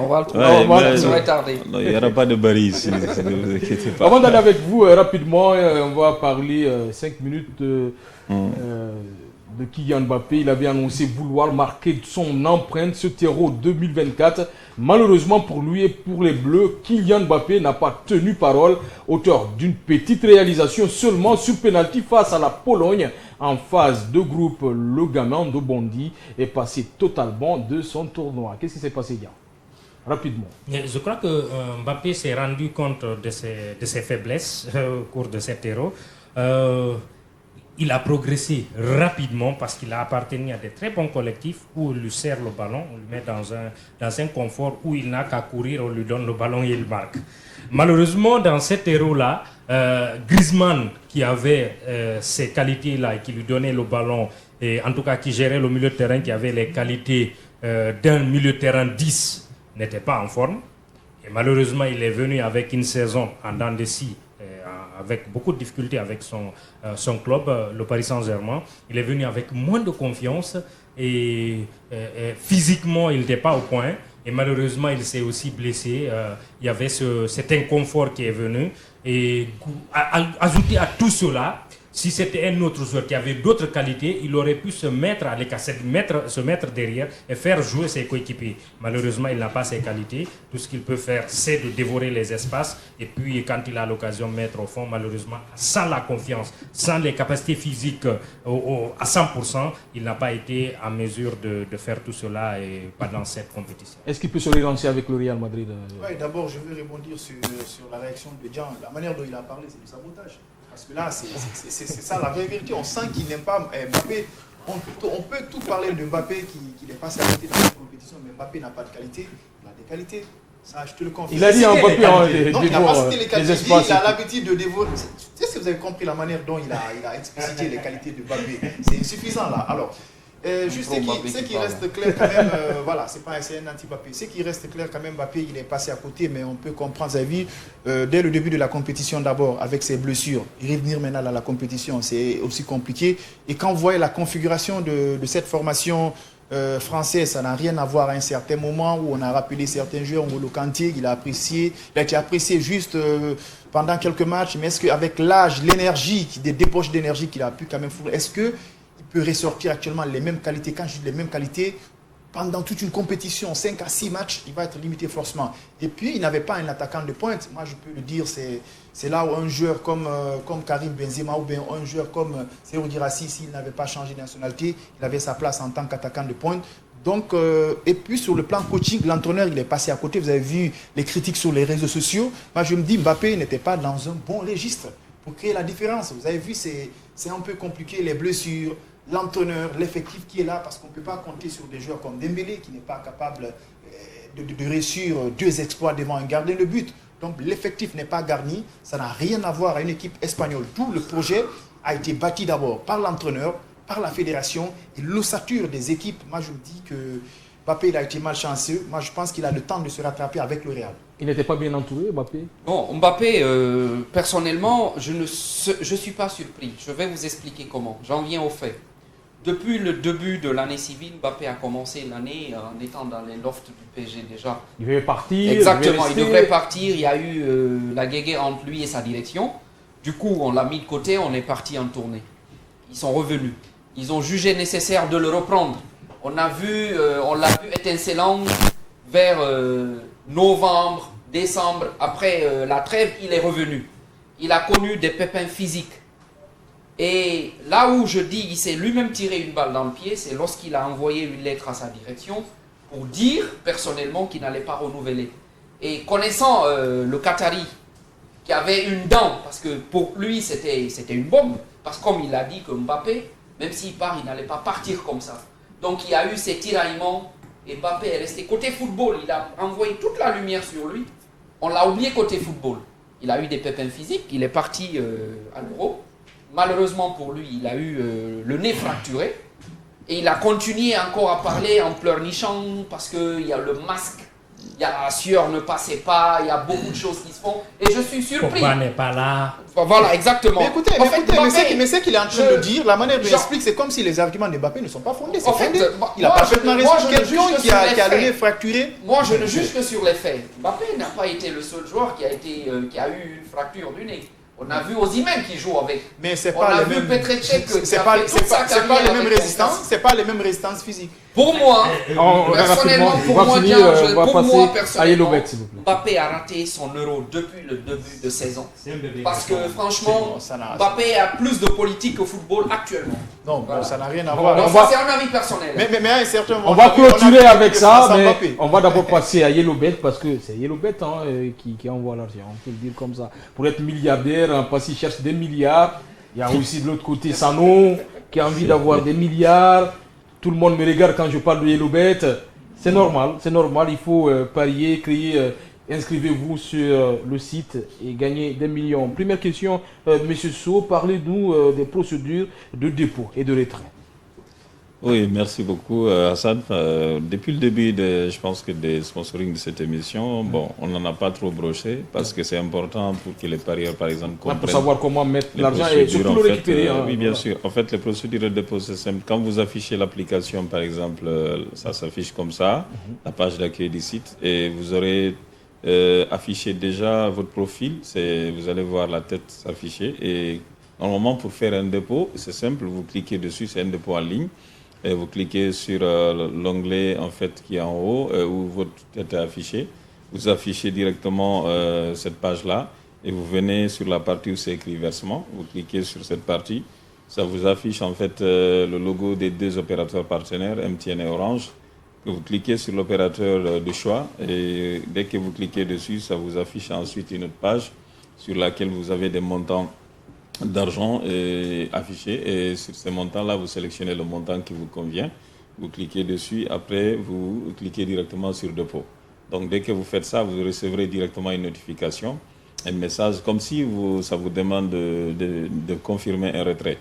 ça va tarder. Non, il n'y aura pas de Barry ici, ne vous inquiétez pas. Avant d'aller avec vous, rapidement, on va parler 5 minutes de Kylian Mbappé. Il avait annoncé vouloir marquer son empreinte ce terreau 2024. Malheureusement pour lui et pour les Bleus, Kylian Mbappé n'a pas tenu parole, auteur d'une petite réalisation seulement sur penalty face à la Pologne en phase de groupe. Le gamin de Bondy est passé totalement de son tournoi. Qu'est-ce qui s'est passé, Yann? Rapidement. Je crois que Mbappé s'est rendu compte de ses faiblesses au cours de cet Euro. Il a progressé rapidement parce qu'il a appartenu à des très bons collectifs où on lui sert le ballon, on lui met dans un confort où il n'a qu'à courir, on lui donne le ballon et il marque. Malheureusement, dans cet héros-là, Griezmann, qui avait ces qualités-là et qui lui donnait le ballon, et en tout cas qui gérait le milieu de terrain, qui avait les qualités d'un milieu de terrain 10, n'était pas en forme. Et malheureusement, il est venu avec une saison en dents de scie, avec beaucoup de difficultés avec son club, le Paris Saint-Germain. Il est venu avec moins de confiance et physiquement, il n'était pas au point. Et malheureusement, il s'est aussi blessé. Il y avait cet inconfort qui est venu. Et ajouté à tout cela, si c'était un autre joueur qui avait d'autres qualités, il aurait pu se mettre à l'écart, se mettre derrière et faire jouer ses coéquipiers. Malheureusement, il n'a pas ces qualités. Tout ce qu'il peut faire, c'est de dévorer les espaces. Et puis, quand il a l'occasion de mettre au fond, malheureusement, sans la confiance, sans les capacités physiques à 100%, il n'a pas été en mesure de faire tout cela pendant cette compétition. Est-ce qu'il peut se relancer avec le Real Madrid? Oui, d'abord, je veux rebondir sur la réaction de Jean. La manière dont il a parlé, c'est du sabotage. Parce que là, c'est ça la vraie vérité. On sent qu'il n'aime pas Mbappé. On peut tout parler de Mbappé qui est passé à côté de la compétition, mais Mbappé n'a pas de qualité. Il a des qualités. Ça, je te le confirme. Il a dit Mbappé non, il n'a pas cité les qualités. Il a l'habitude de dévorer. Est-ce que vous avez compris la manière dont il a explicité les qualités de Mbappé? C'est insuffisant là. Alors, juste ce qui reste clair quand même, voilà, c'est un anti-Mbappé. Ce qui reste clair quand même, Mbappé, il est passé à côté, mais on peut comprendre sa vie. Dès le début de la compétition d'abord, avec ses blessures, revenir maintenant à la compétition, c'est aussi compliqué. Et quand vous voyez la configuration de cette formation française, ça n'a rien à voir à un certain moment où on a rappelé certains joueurs, N'Golo Kanté, il a été apprécié juste pendant quelques matchs, mais est-ce qu'avec l'âge, l'énergie, des débauches d'énergie qu'il a pu quand même fournir, est-ce que peut ressortir actuellement les mêmes qualités? Quand je dis les mêmes qualités, pendant toute une compétition, 5 à 6 matchs, il va être limité forcément. Et puis, il n'avait pas un attaquant de pointe. Moi, je peux le dire, c'est là où un joueur comme Karim Benzema ou bien un joueur comme Serhou Guirassy, s'il n'avait pas changé de nationalité, il avait sa place en tant qu'attaquant de pointe. Donc, et puis sur le plan coaching, l'entraîneur, il est passé à côté. Vous avez vu les critiques sur les réseaux sociaux. Moi, je me dis, Mbappé n'était pas dans un bon registre pour créer la différence. Vous avez vu, c'est un peu compliqué, les blessures, l'entraîneur, l'effectif qui est là, parce qu'on ne peut pas compter sur des joueurs comme Dembélé qui n'est pas capable de réussir 2 exploits devant un gardien de but. Donc l'effectif n'est pas garni, ça n'a rien à voir à une équipe espagnole. Tout le projet a été bâti d'abord par l'entraîneur, par la fédération et l'ossature des équipes. Moi je me dis que Mbappé il a été malchanceux. Moi je pense qu'il a le temps de se rattraper avec le Real. Il n'était pas bien entouré, Mbappé? Bon, Mbappé, personnellement, je ne suis pas surpris. Je vais vous expliquer comment. J'en viens au fait. Depuis le début de l'année civile, Mbappé a commencé l'année en étant dans les lofts du PSG déjà. Il devait partir. Exactement, il devait partir. Il y a eu la guéguerre entre lui et sa direction. Du coup, on l'a mis de côté, on est parti en tournée. Ils sont revenus. Ils ont jugé nécessaire de le reprendre. On l'a vu étincelant vers novembre, décembre. Après la trêve, il est revenu. Il a connu des pépins physiques. Et là où je dis qu'il s'est lui-même tiré une balle dans le pied, c'est lorsqu'il a envoyé une lettre à sa direction pour dire personnellement qu'il n'allait pas renouveler. Et connaissant le Qatari, qui avait une dent, parce que pour lui c'était une bombe, parce que comme il a dit que Mbappé, même s'il part, il n'allait pas partir comme ça. Donc il y a eu ces tiraillements, et Mbappé est resté côté football, il a envoyé toute la lumière sur lui, on l'a oublié côté football. Il a eu des pépins physiques, il est parti à l'Euro. Malheureusement pour lui, il a eu le nez fracturé et il a continué encore à parler en pleurnichant parce qu'il y a le masque, il y a la sueur ne passait pas, il y a beaucoup de choses qui se font et je suis surpris. Pourquoi n'est pas là? Voilà, exactement. Mais écoutez, mais ce qu'il est en train de dire, la manière dont il explique, c'est comme si les arguments de Mbappé ne sont pas fondés. En fait, il a parfaitement raison. Quelqu'un qui a le nez fracturé. Moi, je ne juge que sur les faits. Mbappé n'a pas été le seul joueur qui a eu une fracture du nez. On a vu Osimhen qui joue avec. Mais c'est pas les mêmes. C'est pas les mêmes résistances. C'est pas les mêmes résistances physiques. Pour moi, personnellement, Mbappé a raté son Euro depuis le début de saison. Parce que franchement, Mbappé a plus de politique au football actuellement. Non, voilà. Ça n'a rien à voir. Donc ça, c'est un avis personnel. Mais à un certain moment, on va clôturer avec ça, mais on va d'abord passer à Yellowbet parce que c'est Yellowbet qui envoie l'argent, on peut le dire comme ça. Pour être milliardaire, parce qu'il cherche des milliards. Il y a aussi de l'autre côté Sano qui a envie d'avoir des milliards. Tout le monde me regarde quand je parle de Yellowbet. C'est normal, il faut parier, créer. Inscrivez-vous sur le site et gagnez des millions. Première question, M. Sow, parlez-nous des procédures de dépôt et de retrait. Oui, merci beaucoup Hassan. Depuis le début, je pense que des sponsoring de cette émission, bon, on n'en a pas trop broché parce que c'est important pour que les parieurs, par exemple, comprennent. Pour savoir comment mettre l'argent et surtout le récupérer. Oui, bien sûr. En fait, les procédures de dépôt, c'est simple. Quand vous affichez l'application, par exemple, ça s'affiche comme ça, la page d'accueil du site, et vous aurez affiché déjà votre profil. Vous allez voir la tête s'afficher. Et normalement, pour faire un dépôt, c'est simple, vous cliquez dessus, c'est un dépôt en ligne. Et vous cliquez sur l'onglet en fait qui est en haut où votre tête est affichée. Vous affichez directement cette page-là et vous venez sur la partie où c'est écrit versement. Vous cliquez sur cette partie. Ça vous affiche en fait le logo des deux opérateurs partenaires, MTN et Orange. Vous cliquez sur l'opérateur de choix et dès que vous cliquez dessus, ça vous affiche ensuite une autre page sur laquelle vous avez des montants d'argent affiché et sur ces montants-là, vous sélectionnez le montant qui vous convient, vous cliquez dessus, après vous cliquez directement sur dépôt. Donc dès que vous faites ça, vous recevrez directement une notification, un message comme si ça vous demande de confirmer un retrait.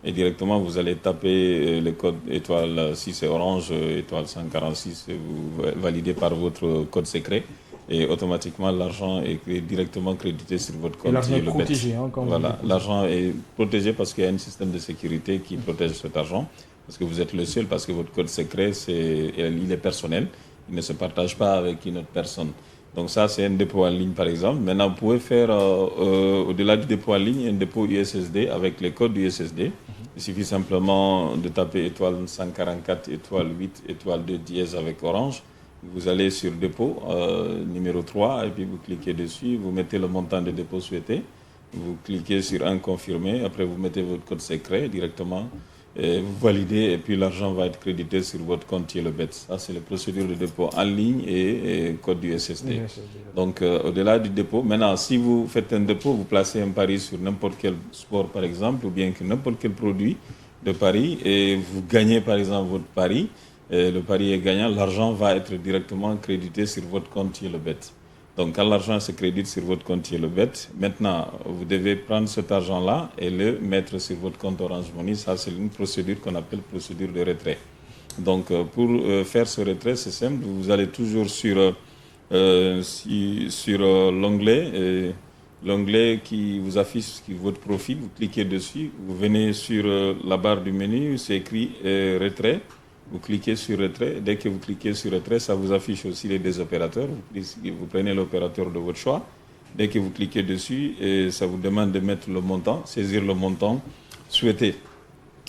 Et directement, vous allez taper le code étoile, si c'est orange, étoile 146, vous validez par votre code secret. Et automatiquement, l'argent est directement crédité sur votre compte. Et l'argent est protégé. Voilà, l'argent est protégé parce qu'il y a un système de sécurité qui protège cet argent. Parce que vous êtes le seul, parce que votre code secret, il est personnel. Il ne se partage pas avec une autre personne. Donc ça, c'est un dépôt en ligne, par exemple. Maintenant, vous pouvez faire, au-delà du dépôt en ligne, un dépôt USSD avec les codes USSD. Il suffit simplement de taper étoile 144, étoile 8, étoile 2 dièse avec orange. Vous allez sur dépôt numéro 3 et puis vous cliquez dessus, vous mettez le montant de dépôt souhaité, vous cliquez sur un confirmé, après vous mettez votre code secret directement, et vous validez et puis l'argent va être crédité sur votre compte TieleBet. Ça c'est la procédure de dépôt en ligne et code du SSD. Donc au-delà du dépôt, maintenant si vous faites un dépôt, vous placez un pari sur n'importe quel sport par exemple ou bien que n'importe quel produit de pari et vous gagnez par exemple votre pari. Et le pari est gagnant, l'argent va être directement crédité sur votre compte TieleBet. Donc quand l'argent se crédite sur votre compte TieleBet, maintenant vous devez prendre cet argent-là et le mettre sur votre compte Orange Money. Ça c'est une procédure qu'on appelle procédure de retrait. Donc pour faire ce retrait, c'est simple, vous allez toujours sur l'onglet qui vous affiche votre profil, vous cliquez dessus, vous venez sur la barre du menu, c'est écrit retrait. Vous cliquez sur retrait. Dès que vous cliquez sur retrait, ça vous affiche aussi les deux opérateurs. Vous prenez l'opérateur de votre choix. Dès que vous cliquez dessus, et ça vous demande de mettre le montant, saisir le montant souhaité.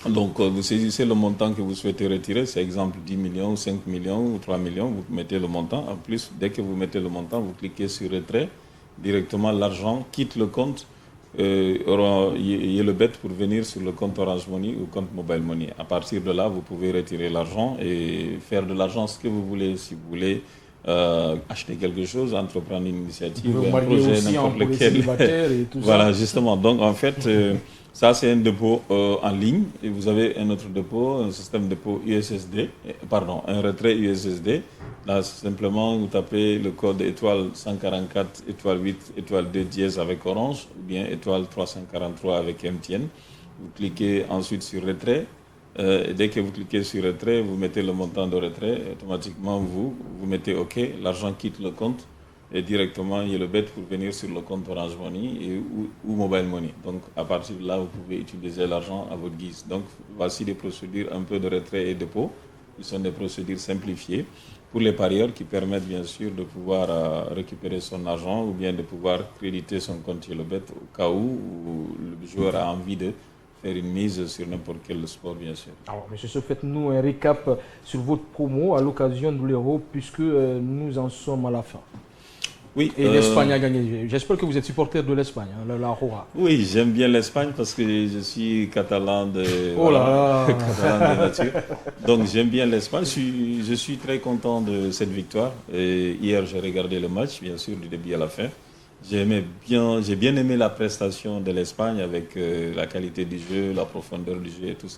Donc, vous saisissez le montant que vous souhaitez retirer. C'est exemple 10 millions, 5 millions ou 3 millions. Vous mettez le montant. En plus, dès que vous mettez le montant, vous cliquez sur retrait. Directement, l'argent quitte le compte. TieleBet pour venir sur le compte Orange Money ou compte Mobile Money. À partir de là, vous pouvez retirer l'argent et faire de l'argent ce que vous voulez. Si vous voulez acheter quelque chose, entreprendre une initiative, un projet, n'importe lequel. Voilà, justement. Donc, en fait, ça, c'est un dépôt en ligne. Et vous avez un autre dépôt, un système de dépôt USSD, un retrait USSD. Là, simplement, vous tapez le code étoile 144, étoile 8, étoile 2 dièse avec Orange, ou bien étoile 343 avec MTN. Vous cliquez ensuite sur retrait. Et dès que vous cliquez sur retrait, vous mettez le montant de retrait. Automatiquement, vous mettez OK. L'argent quitte le compte et directement, il y a le bet pour venir sur le compte Orange Money ou Mobile Money. Donc, à partir de là, vous pouvez utiliser l'argent à votre guise. Donc, voici des procédures un peu de retrait et dépôt. Qui sont des procédures simplifiées pour les parieurs qui permettent bien sûr de pouvoir récupérer son argent ou bien de pouvoir créditer son compte TieleBet au cas où le joueur a envie de faire une mise sur n'importe quel sport, bien sûr. Alors, M. Sow, faites-nous un récap sur votre promo à l'occasion de l'Euro puisque nous en sommes à la fin. Oui, et l'Espagne a gagné. J'espère que vous êtes supporter de l'Espagne, hein, la Roja. Oui, j'aime bien l'Espagne parce que je suis catalan de nature. Donc j'aime bien l'Espagne. Je suis très content de cette victoire. Et hier, j'ai regardé le match, bien sûr, du début à la fin. J'ai bien aimé la prestation de l'Espagne avec la qualité du jeu, la profondeur du jeu, tout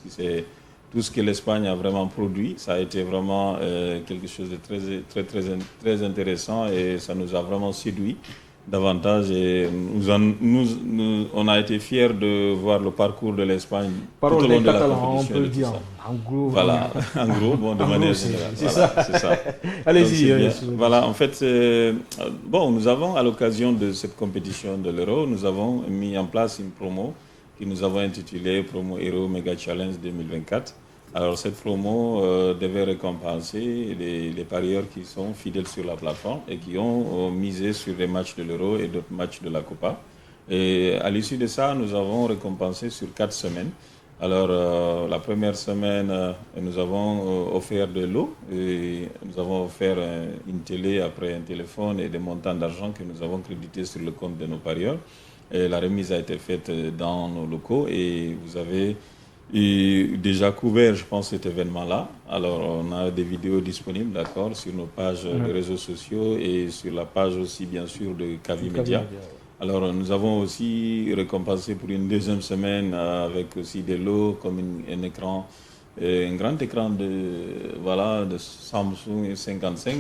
ce que l'Espagne a vraiment produit. Ça a été vraiment quelque chose de très intéressant et ça nous a vraiment séduit. davantage. Et on a été fiers de voir le parcours de l'Espagne tout au long de la compétition. On peut le dire. En gros. Voilà, en gros, bon, de manière générale. C'est ça. Allez-y. Voilà, en fait, nous avons, à l'occasion de cette compétition de l'Euro, nous avons mis en place une promo que nous avons intitulée Promo Euro Mega Challenge 2024. Alors, cette promo devait récompenser les parieurs qui sont fidèles sur la plateforme et qui ont misé sur les matchs de l'Euro et d'autres matchs de la Copa. Et à l'issue de ça, nous avons récompensé sur 4 semaines. Alors, la première semaine, nous avons offert de l'eau et nous avons offert une télé, après un téléphone et des montants d'argent que nous avons crédités sur le compte de nos parieurs. Et la remise a été faite dans nos locaux et vous avez déjà couvert, je pense, cet événement-là. Alors, on a des vidéos disponibles, d'accord, sur nos pages de réseaux sociaux et sur la page aussi, bien sûr, de Kavi Media. Alors, nous avons aussi récompensé pour une deuxième semaine avec aussi des lots comme un écran, un grand écran de Samsung 55,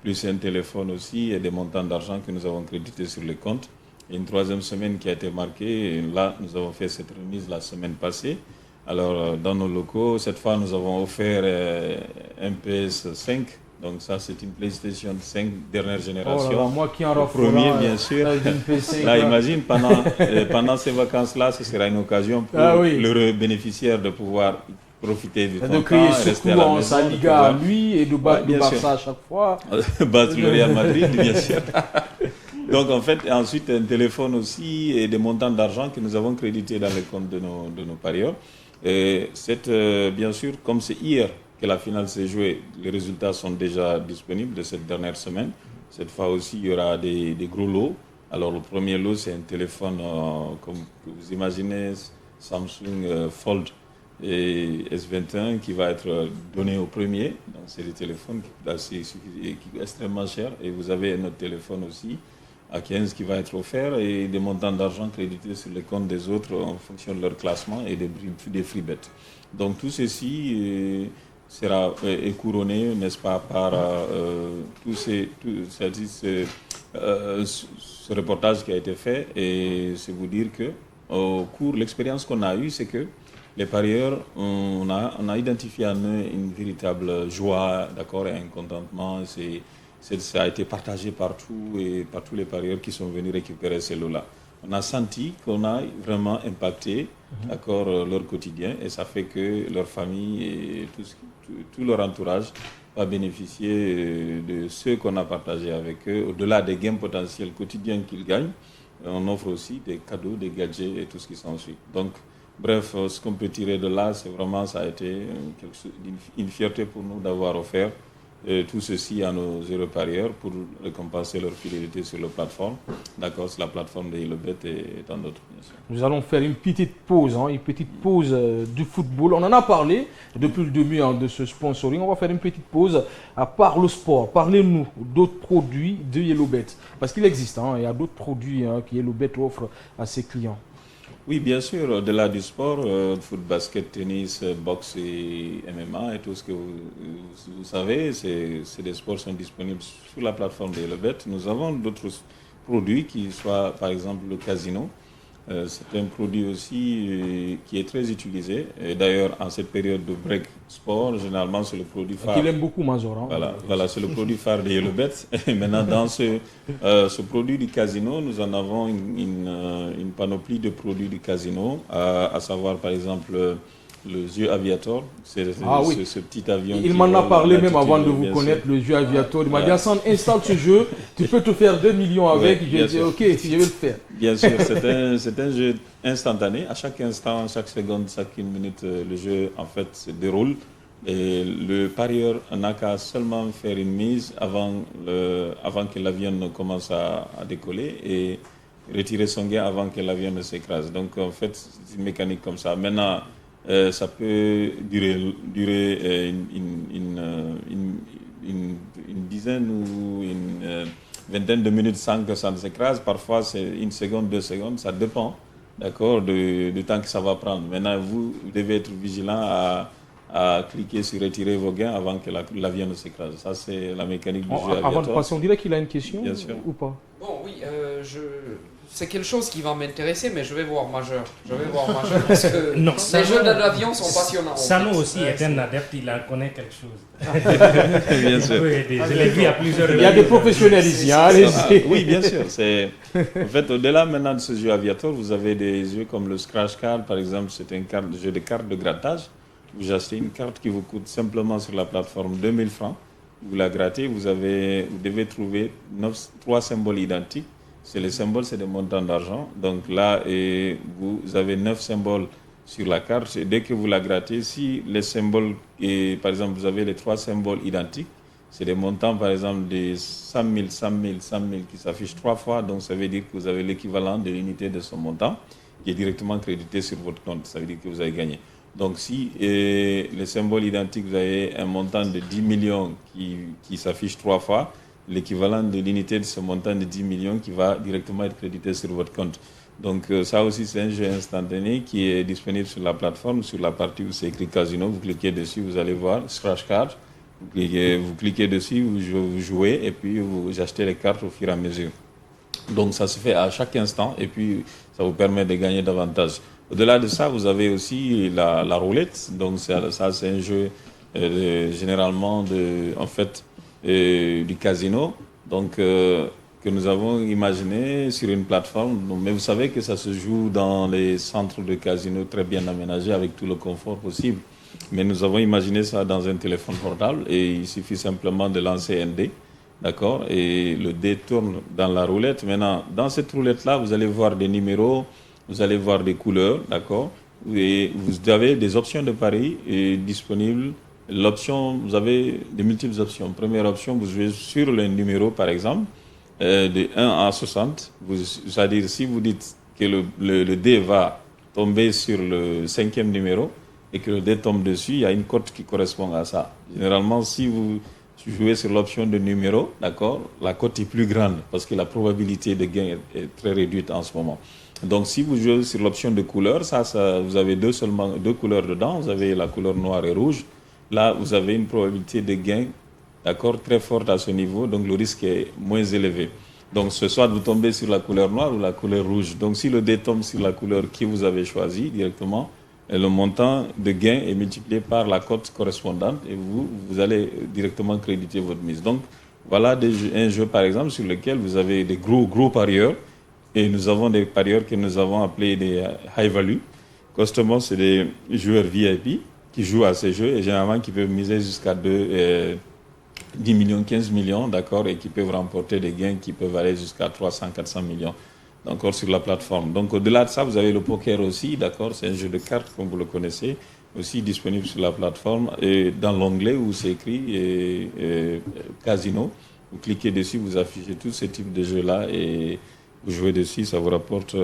plus un téléphone aussi et des montants d'argent que nous avons crédités sur le compte. Et une troisième semaine qui a été marquée, et là, nous avons fait cette remise la semaine passée. Alors, dans nos locaux, cette fois, nous avons offert un PS5. Donc ça, c'est une PlayStation 5 dernière génération. Oh là là, moi qui en raffole. Premier, bien sûr. Là, imagine, pendant ces vacances-là, ce sera une occasion pour l'heureux bénéficiaire de pouvoir profiter du temps de créer et rester à la maison. Sa Liga à lui et de battre le Barça à chaque fois. Battre le Real Madrid, bien sûr. Donc, en fait, ensuite, un téléphone aussi et des montants d'argent que nous avons crédités dans les comptes de nos parieurs. Et bien sûr, comme c'est hier que la finale s'est jouée, les résultats sont déjà disponibles de cette dernière semaine. Cette fois aussi, il y aura des gros lots. Alors, le premier lot, c'est un téléphone, comme vous imaginez, Samsung Fold et S21 qui va être donné au premier. Donc, c'est des téléphones qui est extrêmement cher. Et vous avez un autre téléphone aussi à 15 qui va être offert et des montants d'argent crédités sur les comptes des autres en fonction de leur classement et des free bets. Donc tout ceci sera couronné, n'est-ce pas, par ce reportage qui a été fait. Et c'est vous dire que au cours, l'expérience qu'on a eue, c'est que les parieurs, on a identifié en eux une véritable joie, d'accord, et un contentement. Ça a été partagé partout et par tous les parieurs qui sont venus récupérer ces lots-là. On a senti qu'on a vraiment impacté leur quotidien et ça fait que leur famille et tout leur entourage va bénéficier de ce qu'on a partagé avec eux. Au-delà des gains potentiels quotidiens qu'ils gagnent, on offre aussi des cadeaux, des gadgets et tout ce qui s'ensuit. Donc, bref, ce qu'on peut tirer de là, c'est vraiment, ça a été une fierté pour nous d'avoir offert tout ceci à nos heureux parieurs pour récompenser leur fidélité sur la plateforme. D'accord, c'est la plateforme de Hilobet et tant d'autres. Nous allons faire une petite pause du football. On en a parlé depuis le début de ce sponsoring. On va faire une petite pause à part le sport. Parlez-nous d'autres produits de Hilobet. Parce qu'il existe, il y a d'autres produits que Hilobet offre à ses clients. Oui, bien sûr, au-delà du sport, foot, basket, tennis, boxe et MMA et tout ce que vous savez, c'est des sports qui sont disponibles sur la plateforme de Hilobet. Nous avons d'autres produits qui soient, par exemple, le casino. C'est un produit aussi qui est très utilisé. Et d'ailleurs, en cette période de break sport, généralement, c'est le produit phare. Il aime beaucoup Mazor. Voilà, c'est le produit phare de Hilobet. Et maintenant, dans ce produit du casino, nous en avons une panoplie de produits du casino, à savoir, par exemple, le jeu Aviator. C'est ce petit avion. Il m'en a parlé même avant de vous connaître, le jeu Aviator. Il m'a dit, Hassan, installe ce jeu, tu peux te faire 2 millions avec. J'ai dit, ok, je vais le faire. Bien sûr, c'est un jeu instantané. À chaque instant, chaque seconde, chaque minute, le jeu en fait se déroule. Et le parieur n'a qu'à seulement faire une mise avant que l'avion ne commence à décoller et retirer son gain avant que l'avion ne s'écrase. Donc en fait, c'est une mécanique comme ça. Maintenant, ça peut durer une dizaine ou une vingtaine de minutes sans que ça ne s'écrase. Parfois, c'est 1 seconde, 2 secondes. Ça dépend, d'accord, du temps que ça va prendre. Maintenant, vous devez être vigilant à cliquer sur retirer vos gains avant que l'avion ne s'écrase. Ça, c'est la mécanique du jeu Aviator. Avant de passer, on dirait qu'il a une question. Bien sûr. Ou pas? Bon, oui, c'est quelque chose qui va m'intéresser, mais je vais voir majeur. Parce que Non, les jeux d'avion sont passionnants. Sano aussi est un adepte, il en connaît quelque chose. Bien sûr. Oui, je l'ai vu à plusieurs Il y a des professionnels ici, hein, allez-y. Oui, bien sûr. En fait, au-delà maintenant de ce jeu aviateur, vous avez des jeux comme le Scratch Card, par exemple, c'est un jeu de cartes de grattage. Vous achetez une carte qui vous coûte simplement sur la plateforme 2000 francs. Vous la grattez, vous devez trouver 3 symboles identiques. Les symboles, c'est des montants d'argent. Donc là, vous avez 9 symboles sur la carte. Et dès que vous la grattez, si les symboles, par exemple, vous avez les 3 symboles identiques, c'est des montants, par exemple, de 100 000, 100 000, 100 000 qui s'affichent 3 fois. Donc ça veut dire que vous avez l'équivalent de l'unité de ce montant qui est directement crédité sur votre compte. Ça veut dire que vous avez gagné. Donc si les symboles identiques, vous avez un montant de 10 millions qui s'affiche 3 fois, l'équivalent de l'unité de ce montant de 10 millions qui va directement être crédité sur votre compte. Donc ça aussi, c'est un jeu instantané qui est disponible sur la plateforme, sur la partie où c'est écrit casino. Vous cliquez dessus, vous allez voir Scratch Card. Vous cliquez dessus, vous jouez et puis vous achetez les cartes au fur et à mesure. Donc ça se fait à chaque instant et puis ça vous permet de gagner davantage. Au-delà de ça, vous avez aussi la roulette. Donc ça c'est un jeu généralement du casino. Donc que nous avons imaginé sur une plateforme. Mais vous savez que ça se joue dans les centres de casino très bien aménagés avec tout le confort possible. Mais nous avons imaginé ça dans un téléphone portable et il suffit simplement de lancer un dé, d'accord, et le dé tourne dans la roulette. Maintenant, dans cette roulette-là, vous allez voir des numéros, vous allez voir des couleurs, d'accord, et vous avez des options de pari disponibles. Vous avez de multiples options. Première option, vous jouez sur le numéro, par exemple, de 1 à 60. C'est-à-dire, si vous dites que le dé va tomber sur le 5e numéro, et que le dé tombe dessus, il y a une cote qui correspond à ça. Généralement, si vous jouez sur l'option de numéro, d'accord, la cote est plus grande parce que la probabilité de gain est très réduite en ce moment. Donc, si vous jouez sur l'option de couleur, vous avez deux couleurs dedans. Vous avez la couleur noire et rouge. Là, vous avez une probabilité de gain, d'accord, très forte à ce niveau. Donc, le risque est moins élevé. Donc, ce soit vous tombez sur la couleur noire ou la couleur rouge. Donc, si le dé tombe sur la couleur que vous avez choisie directement, le montant de gain est multiplié par la cote correspondante et vous allez directement créditer votre mise. Donc, voilà un jeu, par exemple, sur lequel vous avez des gros parieurs et nous avons des parieurs que nous avons appelés des high value. Customers, c'est des joueurs VIP qui jouent à ces jeux et généralement qui peuvent miser jusqu'à 10 millions, 15 millions, d'accord, et qui peuvent remporter des gains qui peuvent aller jusqu'à 300, 400 millions. Encore sur la plateforme. Donc au-delà de ça, vous avez le poker aussi, d'accord, c'est un jeu de cartes comme vous le connaissez, aussi disponible sur la plateforme et dans l'onglet où c'est écrit casino, vous cliquez dessus, vous affichez tous ces types de jeux-là et vous jouez dessus, ça vous rapporte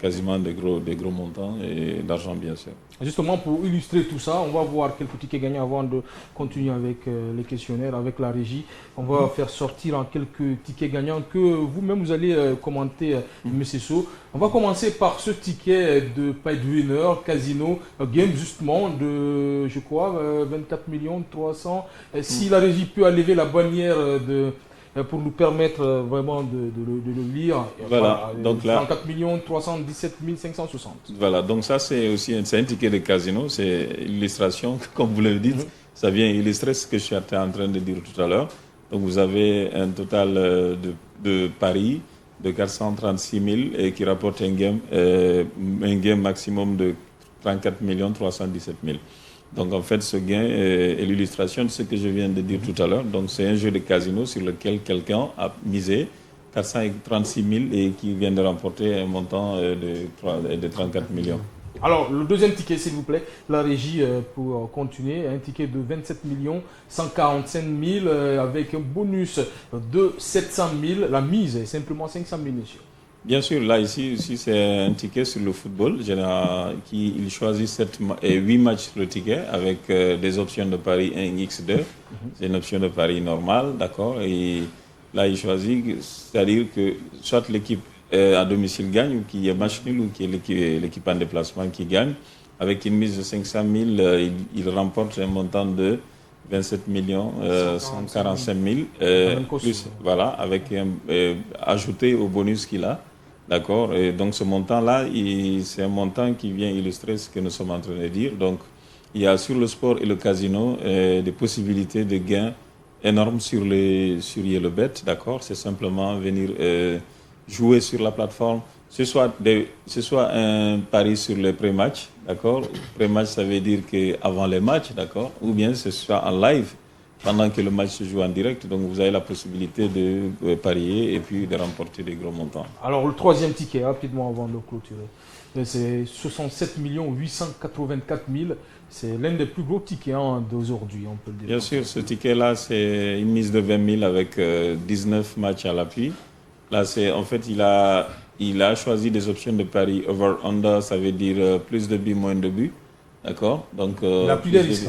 quasiment des gros montants et d'argent bien sûr. Justement, pour illustrer tout ça, on va voir quelques tickets gagnants avant de continuer avec les questionnaires, avec la régie. On va faire sortir en quelques tickets gagnants que vous-même vous allez commenter, M. So. On va commencer par ce ticket de Paid Winner, Casino Game, justement, de, je crois, 24 300 000. Si la régie peut lever la bannière pour nous permettre vraiment de le lire. Voilà, donc là, 34 317 560. Voilà, donc ça c'est aussi un ticket de casino, c'est l'illustration, comme vous le dites, ça vient illustrer ce que je suis en train de dire tout à l'heure. Donc vous avez un total de paris de 436 000 et qui rapporte un gain maximum de 34 317 000. Donc en fait, ce gain est l'illustration de ce que je viens de dire tout à l'heure. Donc c'est un jeu de casino sur lequel quelqu'un a misé 436 000 et qui vient de remporter un montant de 34 millions. Alors, le deuxième ticket, s'il vous plaît, la régie pour continuer, un ticket de 27 145 000 avec un bonus de 700 000. La mise est simplement 500 000, monsieur. Bien sûr, là, ici c'est un ticket sur le football. Il choisit 8 matchs sur le ticket avec des options de pari 1x2. C'est une option de pari normale, d'accord. Et là, il choisit, c'est-à-dire que soit l'équipe à domicile gagne ou qu'il y ait match nul ou qu'il y ait l'équipe en déplacement qui gagne. Avec une mise de 500 000, il remporte un montant de 27 millions 145 000 plus, voilà, avec ajouté au bonus qu'il a. D'accord. Et donc ce montant-là, c'est un montant qui vient illustrer ce que nous sommes en train de dire. Donc il y a sur le sport et le casino des possibilités de gains énormes sur YellowBet. D'accord. C'est simplement venir jouer sur la plateforme. Ce soit un pari sur les pré-matchs, d'accord. Pré-match, ça veut dire qu'avant les matchs, d'accord. Ou bien ce soit en live, pendant que le match se joue en direct. Donc vous avez la possibilité de parier et puis de remporter des gros montants. Alors le troisième ticket, rapidement avant de clôturer, c'est 67 884 000. C'est l'un des plus gros tickets d'aujourd'hui, on peut le dire. Bien sûr, ce ticket-là, c'est une mise de 20 000 avec 19 matchs à l'appui. Là, en fait, il a choisi des options de pari over-under, ça veut dire plus de buts, moins de buts. D'accord. Donc, il a plus de risques.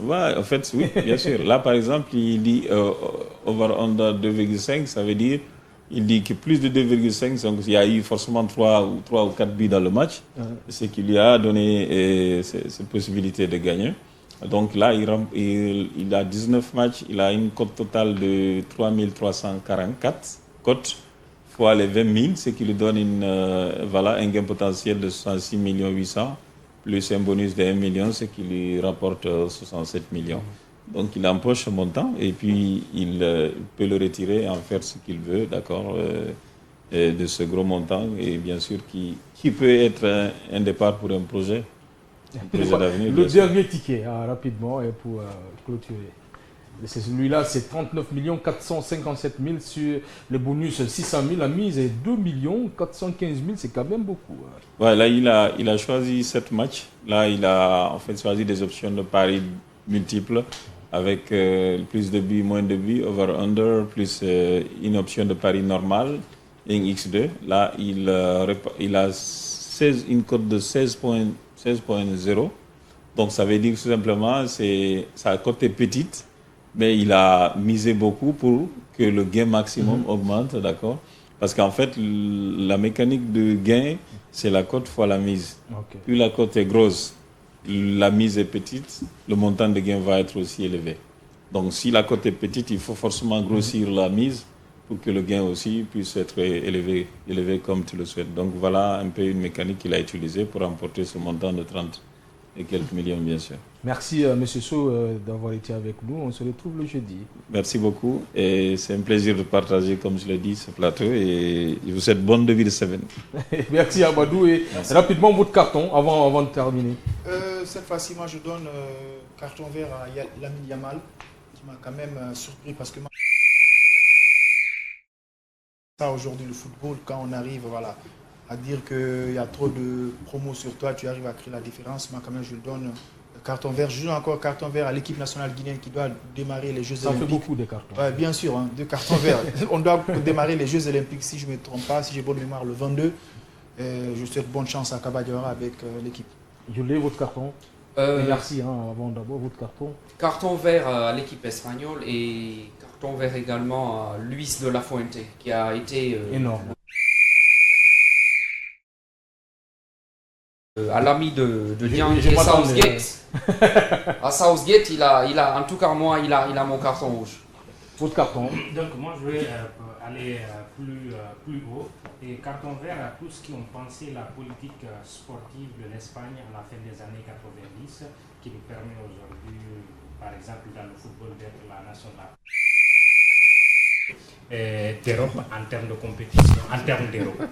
Ouais, en fait, oui, bien sûr. Là, par exemple, il dit over-under 2,5, ça veut dire il dit que plus de 2,5, donc il y a eu forcément 3 ou 4 buts dans le match. C'est qui lui a donné cette possibilité de gagner. Donc là, il a 19 matchs, il a une cote totale de 3 344 cotes fois les 20 000, ce qui lui donne un gain potentiel de 66 800 plus un bonus de 1 million, ce qui lui rapporte 67 millions. Donc il empoche ce montant et puis il peut le retirer et en faire ce qu'il veut, d'accord, de ce gros montant et bien sûr qui peut être un départ pour un projet d'avenir. Le dernier ticket, rapidement, et pour clôturer. C'est celui-là, c'est 39 457 000 sur le bonus 600 000. La mise est 2 415 000, c'est quand même beaucoup. Ouais, là, il a choisi 7 matchs. Là, il a en fait choisi des options de paris multiples avec plus de buts, moins de buts, over-under, plus une option de pari normal et une X2. Là, il a une cote de 16.0. Donc, ça veut dire tout simplement que sa cote est petite. Mais il a misé beaucoup pour que le gain maximum augmente, d'accord. Parce qu'en fait, la mécanique de gain, c'est la cote fois la mise. Okay. Plus la cote est grosse, la mise est petite, le montant de gain va être aussi élevé. Donc si la cote est petite, il faut forcément grossir la mise pour que le gain aussi puisse être élevé comme tu le souhaites. Donc voilà un peu une mécanique qu'il a utilisée pour remporter ce montant de 30 et quelques millions, bien sûr. Merci, M. Sow, d'avoir été avec nous. On se retrouve le jeudi. Merci beaucoup. Et c'est un plaisir de partager, comme je l'ai dit, ce plateau. Et je vous souhaite bonne début de semaine. Merci, Amadou. Et merci. Rapidement, votre carton avant de terminer. Cette fois-ci, moi, je donne carton vert à Lamine Yamal, qui m'a quand même surpris parce que ça, aujourd'hui, le football, quand on arrive, voilà, à dire qu'il y a trop de promos sur toi, tu arrives à créer la différence. Moi, quand même, je le donne carton vert. Je donne encore carton vert à l'équipe nationale guinéenne qui doit démarrer les Jeux Olympiques. Ça fait beaucoup de cartons. Ouais, bien sûr, 2 cartons verts. On doit démarrer les Jeux Olympiques, si je ne me trompe pas, si j'ai bonne mémoire, le 22. Je souhaite bonne chance à Kabadiora avec l'équipe. Je l'ai, votre carton. Merci, avant d'abord, votre carton. Carton vert à l'équipe espagnole et carton vert également à Luis de la Fuente, qui a été énorme. À l'ami de Dieng et Southgate. À Southgate, il a, en tout cas moi, il a mon carton rouge. Votre carton. Donc moi je vais aller plus haut. Et carton vert à tous qui ont pensé la politique sportive de l'Espagne à la fin des années 90, qui nous permet aujourd'hui, par exemple dans le football, d'être la nation d'Europe en termes de compétition, en termes d'Europe.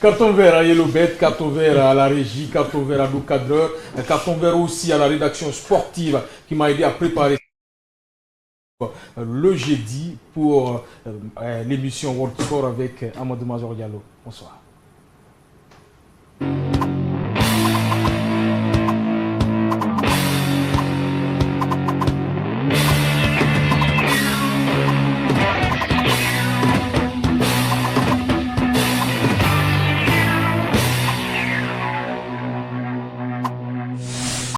Carton vert à YellowBet, carton vert à la régie, carton vert à nos cadreurs, carton vert aussi à la rédaction sportive qui m'a aidé à préparer le jeudi pour l'émission World Sport avec Amadou Major Diallo. Bonsoir.